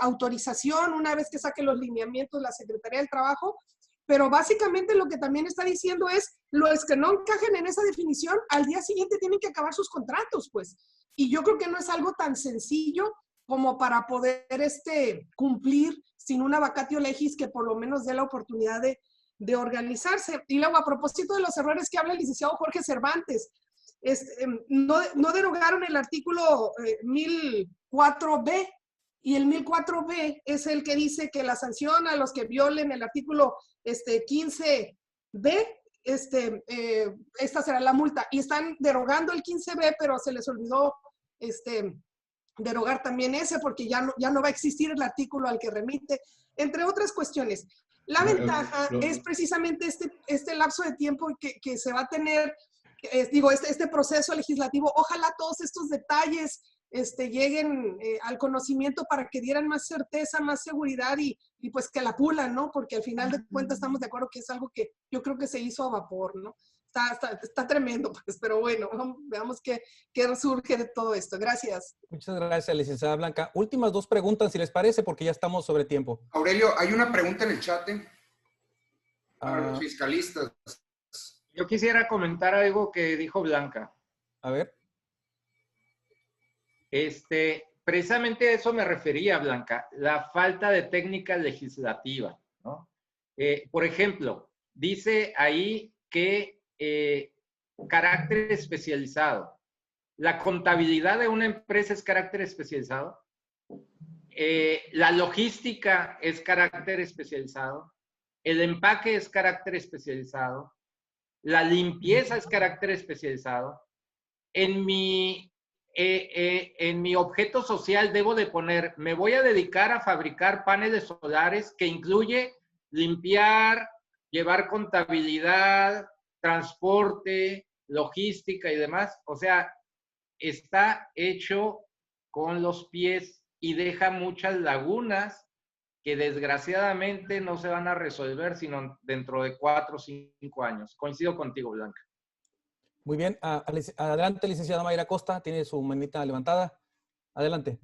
autorización una vez que saque los lineamientos de la Secretaría del Trabajo, pero básicamente lo que también está diciendo es, los que no encajen en esa definición, al día siguiente tienen que acabar sus contratos, pues. Y yo creo que no es algo tan sencillo como para poder cumplir sin una vacatio legis que por lo menos dé la oportunidad de organizarse. Y luego, a propósito de los errores que habla el licenciado Jorge Cervantes, no derogaron el artículo 1004B, y el 1004B es el que dice que la sanción a los que violen el artículo 15B, esta será la multa. Y están derogando el 15B, pero se les olvidó derogar también ese, porque ya no va a existir el artículo al que remite, entre otras cuestiones. La ventaja es precisamente este lapso de tiempo que se va a tener, este proceso legislativo. Ojalá todos estos detalles lleguen al conocimiento para que dieran más certeza, más seguridad y pues que la pulan, ¿no? Porque al final de cuentas estamos de acuerdo que es algo que yo creo que se hizo a vapor, ¿no? Está tremendo, pues, pero bueno, veamos qué surge de todo esto. Gracias. Muchas gracias, licenciada Blanca. Últimas 2 preguntas, si les parece, porque ya estamos sobre tiempo. Aurelio, hay una pregunta en el chat para los fiscalistas. Yo quisiera comentar algo que dijo Blanca. A ver. Precisamente a eso me refería, Blanca, la falta de técnica legislativa, ¿no? Por ejemplo, dice ahí que carácter especializado. ¿La contabilidad de una empresa es carácter especializado? ¿La logística es carácter especializado? ¿El empaque es carácter especializado? ¿La limpieza es carácter especializado? En mi objeto social debo de poner, me voy a dedicar a fabricar paneles solares, que incluye limpiar, llevar contabilidad, transporte, logística y demás. O sea, está hecho con los pies y deja muchas lagunas que desgraciadamente no se van a resolver sino dentro de 4 o 5 años. Coincido contigo, Blanca. Muy bien. Adelante, licenciada Mayra Costa. Tiene su manita levantada. Adelante.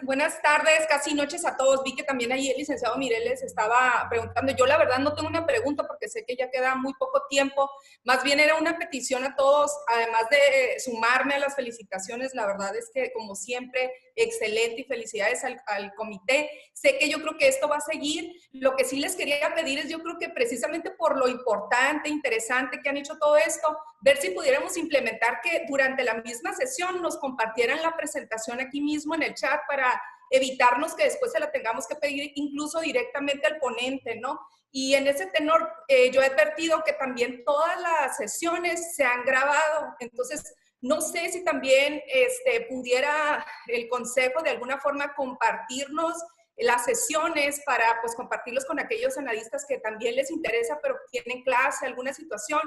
Buenas tardes, casi noches a todos. Vi que también ahí el licenciado Mireles estaba preguntando. Yo la verdad no tengo una pregunta porque sé que ya queda muy poco tiempo. Más bien era una petición a todos, además de sumarme a las felicitaciones. La verdad es que, como siempre, excelente y felicidades al comité. Sé que yo creo que esto va a seguir. Lo que sí les quería pedir es, yo creo que precisamente por lo importante, interesante que han hecho todo esto, ver si pudiéramos implementar que durante la misma sesión nos compartieran la presentación aquí mismo en el chat para evitarnos que después se la tengamos que pedir incluso directamente al ponente, ¿no? Y en ese tenor, yo he advertido que también todas las sesiones se han grabado, entonces no sé si también pudiera el consejo de alguna forma compartirnos las sesiones para pues compartirlos con aquellos analistas que también les interesa, pero tienen clase, alguna situación,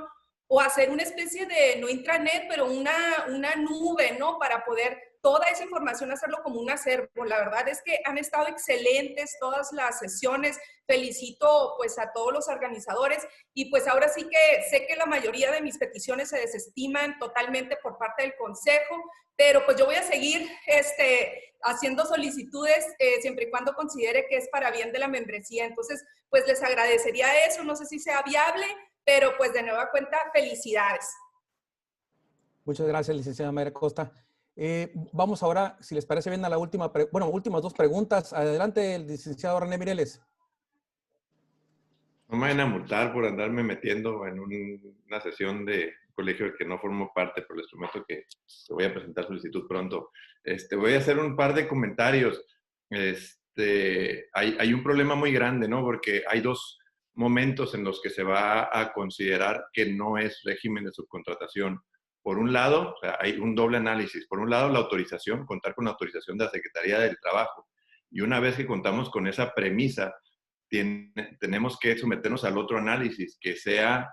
o hacer una especie de, no intranet, pero una nube, ¿no? Para poder toda esa información hacerlo como un acervo. La verdad es que han estado excelentes todas las sesiones. Felicito pues a todos los organizadores y pues ahora sí que sé que la mayoría de mis peticiones se desestiman totalmente por parte del consejo, pero pues yo voy a seguir haciendo solicitudes siempre y cuando considere que es para bien de la membresía. Entonces pues les agradecería eso, no sé si sea viable, pero pues de nueva cuenta, felicidades. Muchas gracias, licenciada Mayra Costa. Vamos ahora, si les parece bien, a la últimas 2 preguntas. Adelante, el licenciado René Mireles. No me van a multar por andarme metiendo en una sesión de colegio del que no formo parte, pero les prometo que voy a presentar solicitud pronto. Voy a hacer un par de comentarios. Hay un problema muy grande, ¿no? Porque hay dos momentos en los que se va a considerar que no es régimen de subcontratación. Por un lado, o sea, hay un doble análisis. Por un lado, la autorización, contar con la autorización de la Secretaría del Trabajo. Y una vez que contamos con esa premisa, tenemos que someternos al otro análisis, que sea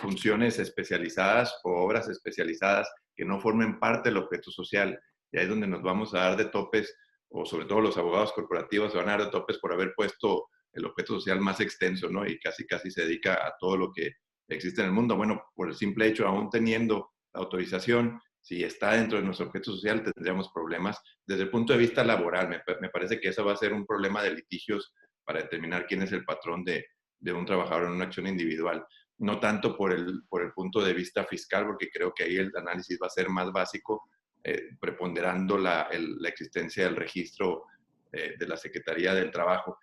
funciones especializadas o obras especializadas que no formen parte del objeto social. Y ahí es donde nos vamos a dar de topes, o sobre todo los abogados corporativos se van a dar de topes por haber puesto el objeto social más extenso, ¿no? Y casi se dedica a todo lo que existe en el mundo. Bueno, por el simple hecho, aún teniendo la autorización, si está dentro de nuestro objeto social, tendríamos problemas desde el punto de vista laboral. Me parece que eso va a ser un problema de litigios para determinar quién es el patrón de un trabajador en una acción individual. No tanto por el punto de vista fiscal, porque creo que ahí el análisis va a ser más básico, preponderando la existencia del registro de la Secretaría del Trabajo.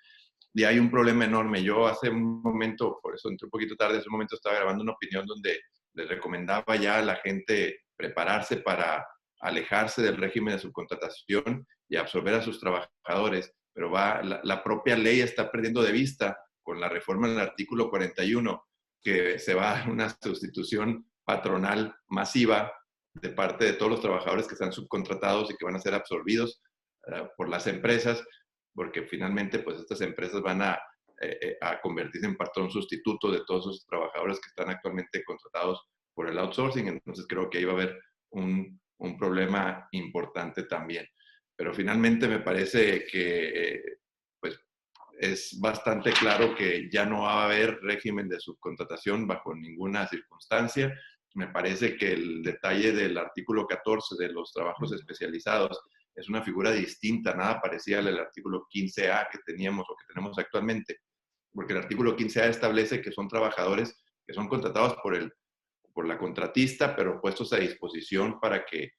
Y hay un problema enorme. Yo hace un momento, por eso entré un poquito tarde, hace un momento estaba grabando una opinión donde les recomendaba ya a la gente prepararse para alejarse del régimen de subcontratación y absorber a sus trabajadores. Pero la propia ley está perdiendo de vista con la reforma del artículo 41, que se va a dar una sustitución patronal masiva de parte de todos los trabajadores que están subcontratados y que van a ser absorbidos por las empresas, porque finalmente pues estas empresas van a convertirse en patrón sustituto de todos esos trabajadores que están actualmente contratados por el outsourcing. Entonces creo que ahí va a haber un problema importante también. Pero finalmente me parece que pues es bastante claro que ya no va a haber régimen de subcontratación bajo ninguna circunstancia. Me parece que el detalle del artículo 14 de los trabajos especializados es una figura distinta, nada parecida al artículo 15A que teníamos o que tenemos actualmente, porque el artículo 15A establece que son trabajadores que son contratados por la contratista, pero puestos a disposición para que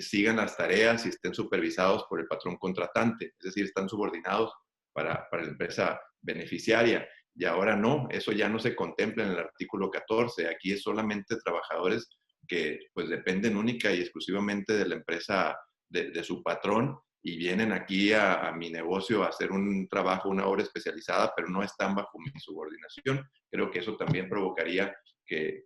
sigan las tareas y estén supervisados por el patrón contratante, es decir, están subordinados para la empresa beneficiaria. Y ahora no, eso ya no se contempla en el artículo 14. Aquí es solamente trabajadores que pues dependen única y exclusivamente de la empresa de su patrón y vienen aquí a mi negocio a hacer un trabajo, una obra especializada, pero no están bajo mi subordinación. Creo que eso también provocaría que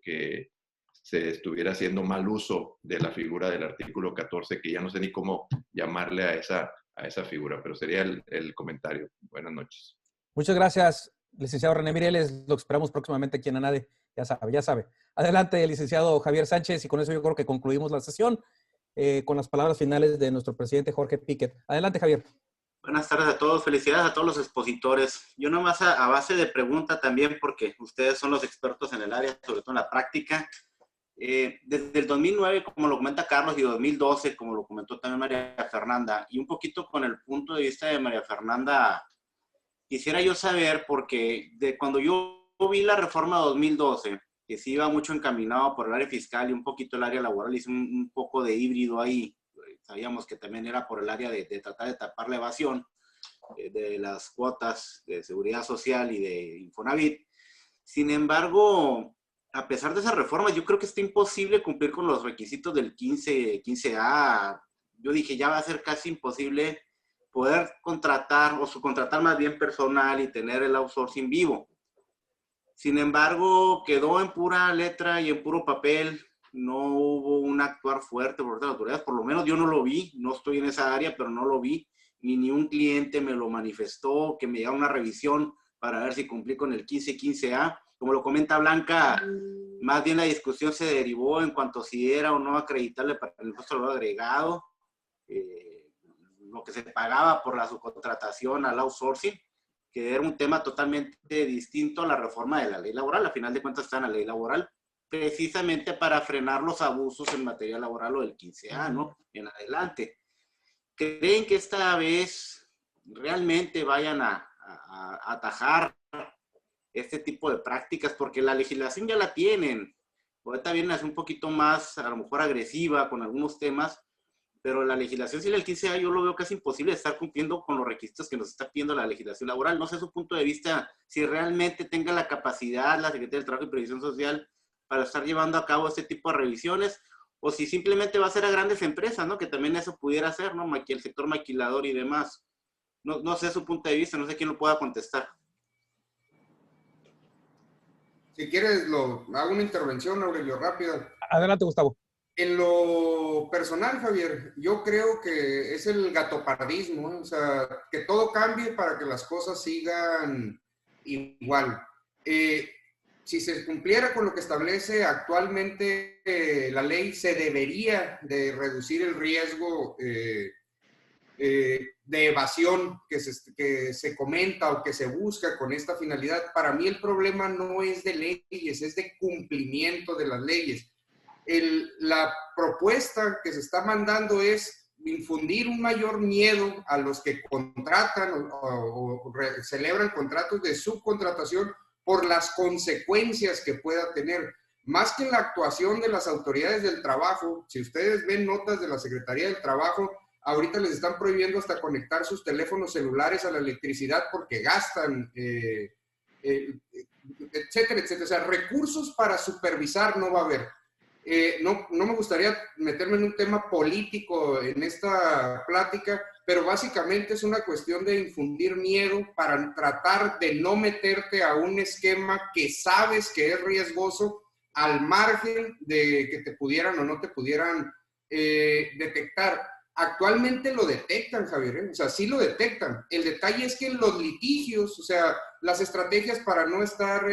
se estuviera haciendo mal uso de la figura del artículo 14, que ya no sé ni cómo llamarle a esa figura, pero sería el comentario. Buenas noches. Muchas gracias, licenciado René Mireles. Lo esperamos próximamente aquí en ANADE. Ya sabe. Adelante, licenciado Javier Sánchez, y con eso yo creo que concluimos la sesión con las palabras finales de nuestro presidente Jorge Piquet. Adelante, Javier. Buenas tardes a todos. Felicidades a todos los expositores. Yo nomás a base de pregunta también, porque ustedes son los expertos en el área, sobre todo en la práctica. Desde el 2009, como lo comenta Carlos, y 2012, como lo comentó también María Fernanda, y un poquito con el punto de vista de María Fernanda, quisiera yo saber, porque cuando yo vi la reforma 2012, que sí iba mucho encaminado por el área fiscal y un poquito el área laboral, hizo un poco de híbrido ahí. Sabíamos que también era por el área de tratar de tapar la evasión de las cuotas de seguridad social y de Infonavit. Sin embargo, a pesar de esa reforma, yo creo que está imposible cumplir con los requisitos del 15A. Yo dije, ya va a ser casi imposible poder contratar o subcontratar más bien personal y tener el outsourcing vivo. Sin embargo, quedó en pura letra y en puro papel. No hubo un actuar fuerte por parte de las autoridades. Por lo menos yo no lo vi. No estoy en esa área, pero no lo vi. Ni un cliente me lo manifestó, que me diera una revisión para ver si cumplí con el 15A. Como lo comenta Blanca, más bien la discusión se derivó en cuanto a si era o no acreditable para el impuesto al valor agregado, lo que se pagaba por la subcontratación al outsourcing, que era un tema totalmente distinto a la reforma de la ley laboral. A final de cuentas está en la ley laboral, precisamente para frenar los abusos en materia laboral o del 15A, ¿no? En adelante. ¿Creen que esta vez realmente vayan a atajar este tipo de prácticas? Porque la legislación ya la tienen. Ahorita viene a ser un poquito más, a lo mejor agresiva con algunos temas, pero la legislación sin el 15A yo lo veo casi imposible estar cumpliendo con los requisitos que nos está pidiendo la legislación laboral. No sé su punto de vista, si realmente tenga la capacidad la Secretaría del Trabajo y Previsión Social para estar llevando a cabo este tipo de revisiones, o si simplemente va a ser a grandes empresas, ¿no? Que también eso pudiera ser, ¿no? El sector maquilador y demás. No sé su punto de vista, no sé quién lo pueda contestar. Si quieres, hago una intervención, Aurelio, rápida. Adelante, Gustavo. En lo personal, Javier, yo creo que es el gatopardismo, ¿eh? O sea, que todo cambie para que las cosas sigan igual. Si se cumpliera con lo que establece actualmente la ley, se debería de reducir el riesgo de evasión que se comenta o que se busca con esta finalidad. Para mí el problema no es de leyes, es de cumplimiento de las leyes. La propuesta que se está mandando es infundir un mayor miedo a los que contratan o celebran contratos de subcontratación por las consecuencias que pueda tener. Más que la actuación de las autoridades del trabajo, si ustedes ven notas de la Secretaría del Trabajo, ahorita les están prohibiendo hasta conectar sus teléfonos celulares a la electricidad porque gastan, etcétera, etcétera. O sea, recursos para supervisar no va a haber. No me gustaría meterme en un tema político en esta plática, pero básicamente es una cuestión de infundir miedo para tratar de no meterte a un esquema que sabes que es riesgoso al margen de que te pudieran o no te pudieran detectar. Actualmente lo detectan, Javier, ¿eh? O sea, sí lo detectan. El detalle es que en los litigios, o sea, las estrategias para no estar,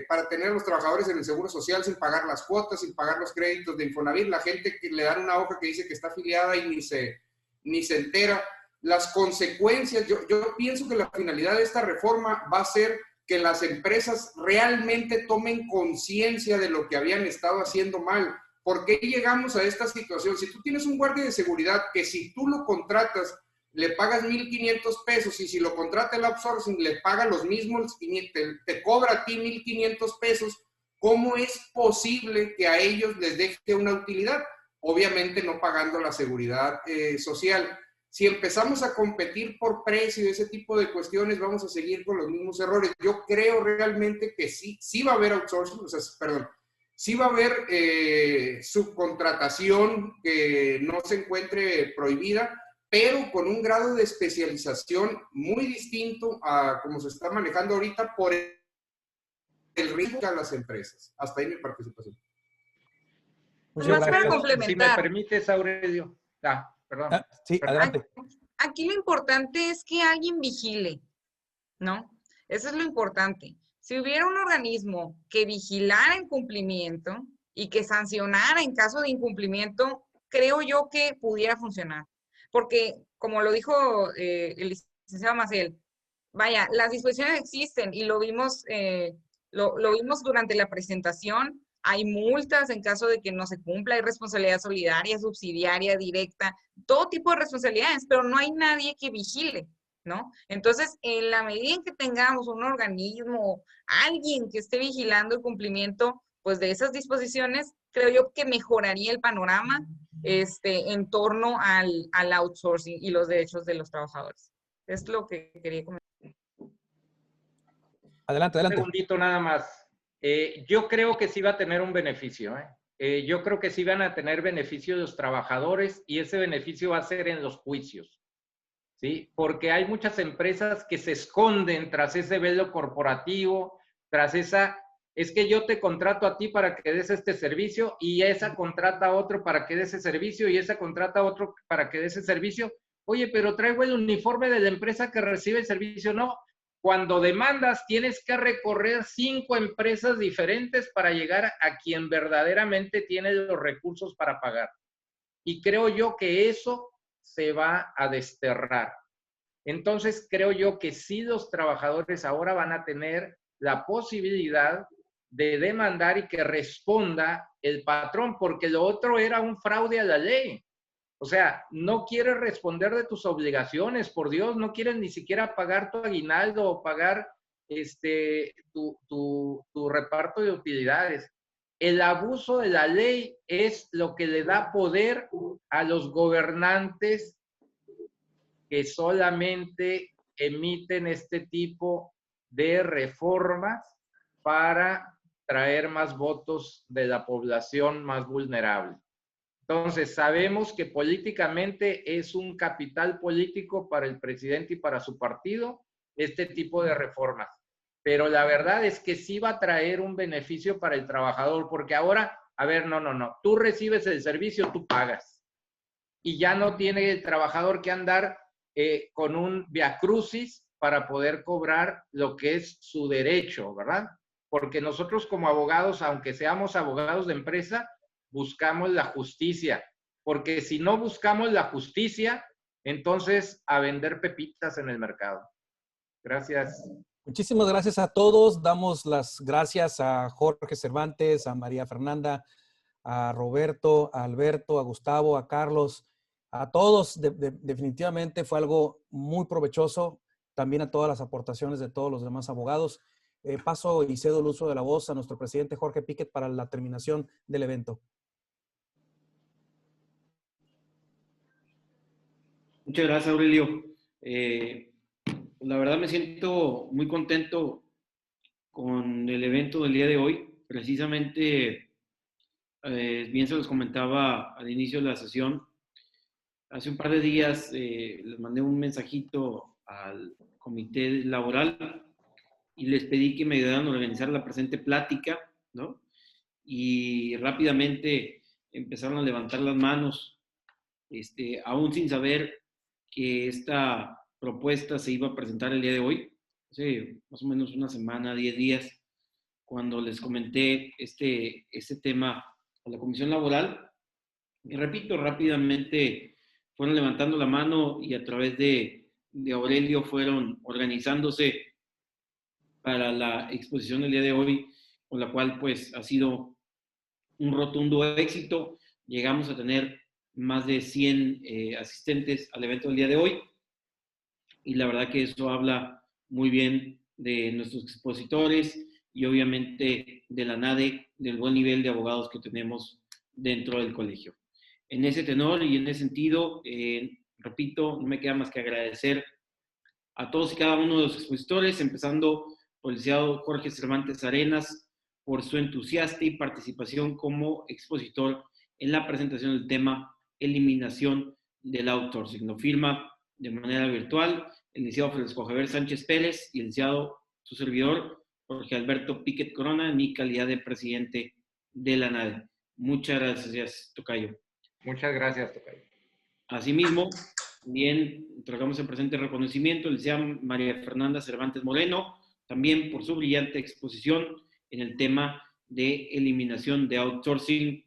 para tener a los trabajadores en el Seguro Social sin pagar las cuotas, sin pagar los créditos de Infonavit, la gente que le dan una hoja que dice que está afiliada y ni se entera. Las consecuencias, yo pienso que la finalidad de esta reforma va a ser que las empresas realmente tomen conciencia de lo que habían estado haciendo mal. ¿Por qué llegamos a esta situación? Si tú tienes un guardia de seguridad que si tú lo contratas, le pagas 1,500 pesos y si lo contrata el outsourcing, le paga los mismos, te cobra a ti 1,500 pesos, ¿cómo es posible que a ellos les deje una utilidad? Obviamente no pagando la seguridad social. Si empezamos a competir por precio y ese tipo de cuestiones, vamos a seguir con los mismos errores. Yo creo realmente que sí va a haber outsourcing, o sea, perdón, sí va a haber subcontratación que no se encuentre prohibida, pero con un grado de especialización muy distinto a como se está manejando ahorita por el riesgo a las empresas. Hasta ahí mi participación. Muchas gracias. Si me permites, Aurelio. Perdón. Sí, adelante. Aquí lo importante es que alguien vigile, ¿no? Eso es lo importante. Si hubiera un organismo que vigilara el cumplimiento y que sancionara en caso de incumplimiento, creo yo que pudiera funcionar. Porque, como lo dijo el licenciado Maciel, vaya, las disposiciones existen y lo vimos durante la presentación. Hay multas en caso de que no se cumpla, hay responsabilidad solidaria, subsidiaria, directa, todo tipo de responsabilidades, pero no hay nadie que vigile, ¿no? Entonces, en la medida en que tengamos un organismo, alguien que esté vigilando el cumplimiento, pues, de esas disposiciones, creo yo que mejoraría el panorama en torno al outsourcing y los derechos de los trabajadores. Es lo que quería comentar. Adelante. Un segundito nada más. Yo creo que sí va a tener un beneficio. Yo creo que sí van a tener beneficio los trabajadores y ese beneficio va a ser en los juicios. ¿Sí? Porque hay muchas empresas que se esconden tras ese velo corporativo, tras esa, es que yo te contrato a ti para que des este servicio y esa contrata a otro para que dé ese servicio y esa contrata a otro para que dé ese servicio. Oye, pero traigo el uniforme de la empresa que recibe el servicio. No, cuando demandas tienes que recorrer 5 empresas diferentes para llegar a quien verdaderamente tiene los recursos para pagar. Y creo yo que eso se va a desterrar. Entonces, creo yo que sí los trabajadores ahora van a tener la posibilidad de demandar y que responda el patrón, porque lo otro era un fraude a la ley. O sea, no quieres responder de tus obligaciones, por Dios, no quieres ni siquiera pagar tu aguinaldo o pagar tu reparto de utilidades. El abuso de la ley es lo que le da poder a los gobernantes que solamente emiten este tipo de reformas para traer más votos de la población más vulnerable. Entonces, sabemos que políticamente es un capital político para el presidente y para su partido este tipo de reformas. pero la verdad es que sí va a traer un beneficio para el trabajador, porque ahora, a ver, no, tú recibes el servicio, tú pagas, y ya no tiene el trabajador que andar con un viacrucis para poder cobrar lo que es su derecho, ¿verdad? Porque nosotros como abogados, aunque seamos abogados de empresa, buscamos la justicia, porque si no buscamos la justicia, entonces a vender pepitas en el mercado. Gracias. Muchísimas gracias a todos. Damos las gracias a Jorge Cervantes, a María Fernanda, a Roberto, a Alberto, a Gustavo, a Carlos, a todos. Definitivamente fue algo muy provechoso. También a todas las aportaciones de todos los demás abogados. Paso y cedo el uso de la voz a nuestro presidente Jorge Piquet para la terminación del evento. Muchas gracias, Aurelio. La verdad me siento muy contento con el evento del día de hoy. Precisamente, bien se los comentaba al inicio de la sesión, hace un par de días les mandé un mensajito al comité laboral y les pedí que me ayudaran a organizar la presente plática, ¿no? Y rápidamente empezaron a levantar las manos, aún sin saber que esta propuesta se iba a presentar el día de hoy, hace más o menos una semana, 10 días, cuando les comenté este tema a la Comisión Laboral. Y repito, rápidamente fueron levantando la mano y a través de Aurelio fueron organizándose para la exposición del día de hoy, con la cual pues ha sido un rotundo éxito. Llegamos a tener más de 100 asistentes al evento del día de hoy y la verdad que eso habla muy bien de nuestros expositores y obviamente de la NADE, del buen nivel de abogados que tenemos dentro del colegio. En ese tenor y en ese sentido, repito, no me queda más que agradecer a todos y cada uno de los expositores, empezando por el licenciado Jorge Cervantes Arenas, por su entusiasta y participación como expositor en la presentación del tema eliminación del outsourcing. Lo firma de manera virtual el licenciado Francisco Javier Sánchez Pérez y el licenciado, su servidor, Jorge Alberto Piquet Corona, en mi calidad de presidente de la NADE. Muchas gracias, Tocayo. Muchas gracias, Tocayo. Asimismo, también entregamos el presente reconocimiento al licenciado María Fernanda Cervantes Moreno, también por su brillante exposición en el tema de eliminación de outsourcing.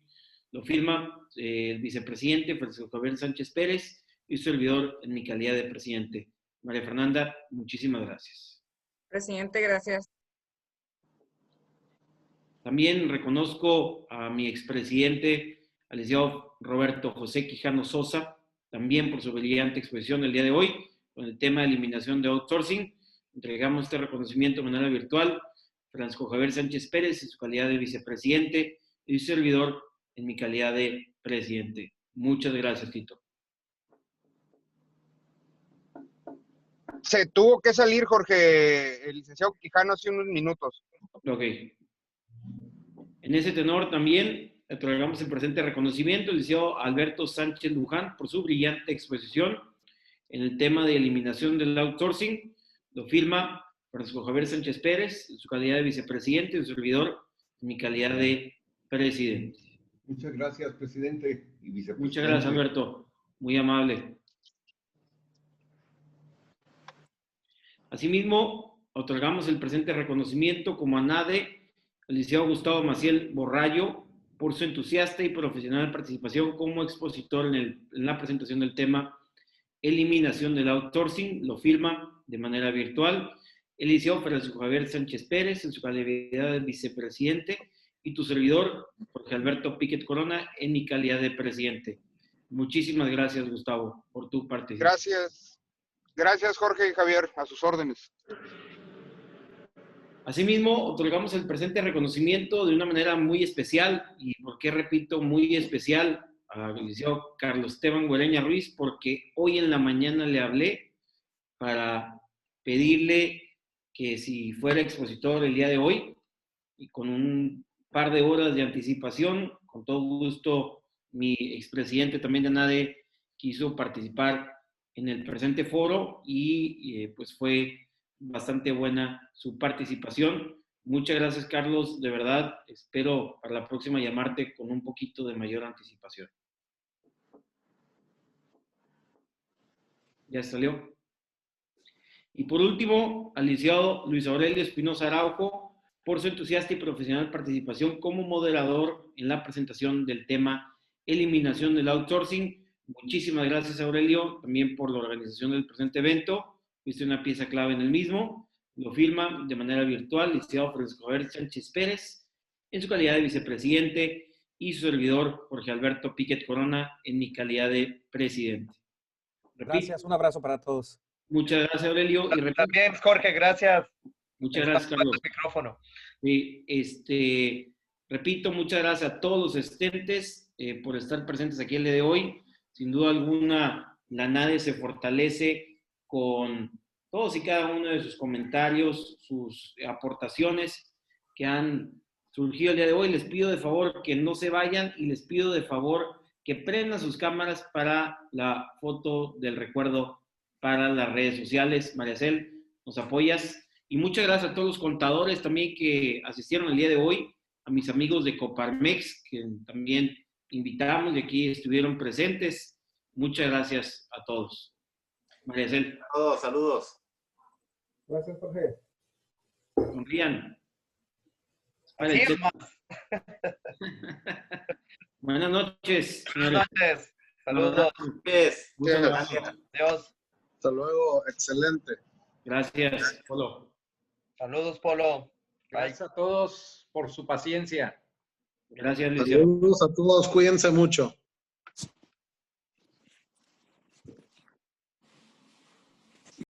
Lo firma el vicepresidente Francisco Javier Sánchez Pérez y su servidor en mi calidad de presidente. María Fernanda, muchísimas gracias. Presidente, gracias. También reconozco a mi expresidente, al licenciado Roberto José Quijano Sosa, también por su brillante exposición el día de hoy con el tema de eliminación de outsourcing. Entregamos este reconocimiento de manera virtual. Francisco Javier Sánchez Pérez en su calidad de vicepresidente y su servidor en mi calidad de presidente. Muchas gracias, Tito. Se tuvo que salir, Jorge, el licenciado Quijano, hace unos minutos. Ok. En ese tenor también otorgamos el presente reconocimiento al licenciado Alberto Sánchez Luján por su brillante exposición en el tema de eliminación del outsourcing. Lo firma Francisco Javier Sánchez Pérez en su calidad de vicepresidente y su servidor en mi calidad de presidente. Muchas gracias, presidente y vicepresidente. Muchas gracias, Alberto. Muy amable. Asimismo, otorgamos el presente reconocimiento como ANADE al licenciado Gustavo Maciel Borrallo por su entusiasta y profesional participación como expositor en la presentación del tema eliminación del outsourcing. Lo firma de manera virtual el licenciado Francisco Javier Sánchez Pérez en su calidad de vicepresidente y tu servidor, Jorge Alberto Piquet Corona, en mi calidad de presidente. Muchísimas gracias, Gustavo, por tu participación. Gracias. Gracias, Jorge y Javier, a sus órdenes. Asimismo, otorgamos el presente reconocimiento de una manera muy especial, y por qué repito, muy especial, al licenciado Carlos Esteban Güereña Ruiz, porque hoy en la mañana le hablé para pedirle que si fuera expositor el día de hoy, y con un par de horas de anticipación, con todo gusto, mi expresidente también de NADE quiso participar en el presente foro y pues fue bastante buena su participación. Muchas gracias, Carlos, de verdad. Espero para la próxima llamarte con un poquito de mayor anticipación. Ya salió. Y por último, al licenciado Luis Aurelio Espinosa Araujo, por su entusiasta y profesional participación como moderador en la presentación del tema eliminación del outsourcing. Muchísimas gracias, Aurelio, también por la organización del presente evento. Fuiste una pieza clave en el mismo. Lo firma de manera virtual el licenciado Francisco Javier Sánchez Pérez, en su calidad de vicepresidente, y su servidor, Jorge Alberto Piquet Corona, en mi calidad de presidente. Gracias, un abrazo para todos. Muchas gracias, Aurelio. Y también, Jorge, gracias. Muchas gracias, Carlos. El micrófono. Sí, repito, muchas gracias a todos los asistentes por estar presentes aquí el día de hoy. Sin duda alguna, la NADE se fortalece con todos y cada uno de sus comentarios, sus aportaciones que han surgido el día de hoy. Les pido de favor que no se vayan y les pido de favor que prendan sus cámaras para la foto del recuerdo para las redes sociales. María Cel, ¿nos apoyas? Y muchas gracias a todos los contadores también que asistieron el día de hoy, a mis amigos de Coparmex, que también invitamos y aquí estuvieron presentes. Muchas gracias a todos. María Cel. Todos, saludos. Gracias, Jorge. Sonrían. Buenas noches, señores. Buenas noches. Saludos. Muchas gracias. Adiós. Hasta luego. Excelente. Gracias, Polo. Saludos, Polo. Gracias a todos por su paciencia. Gracias, Luciano. Saludos a todos. Cuídense mucho.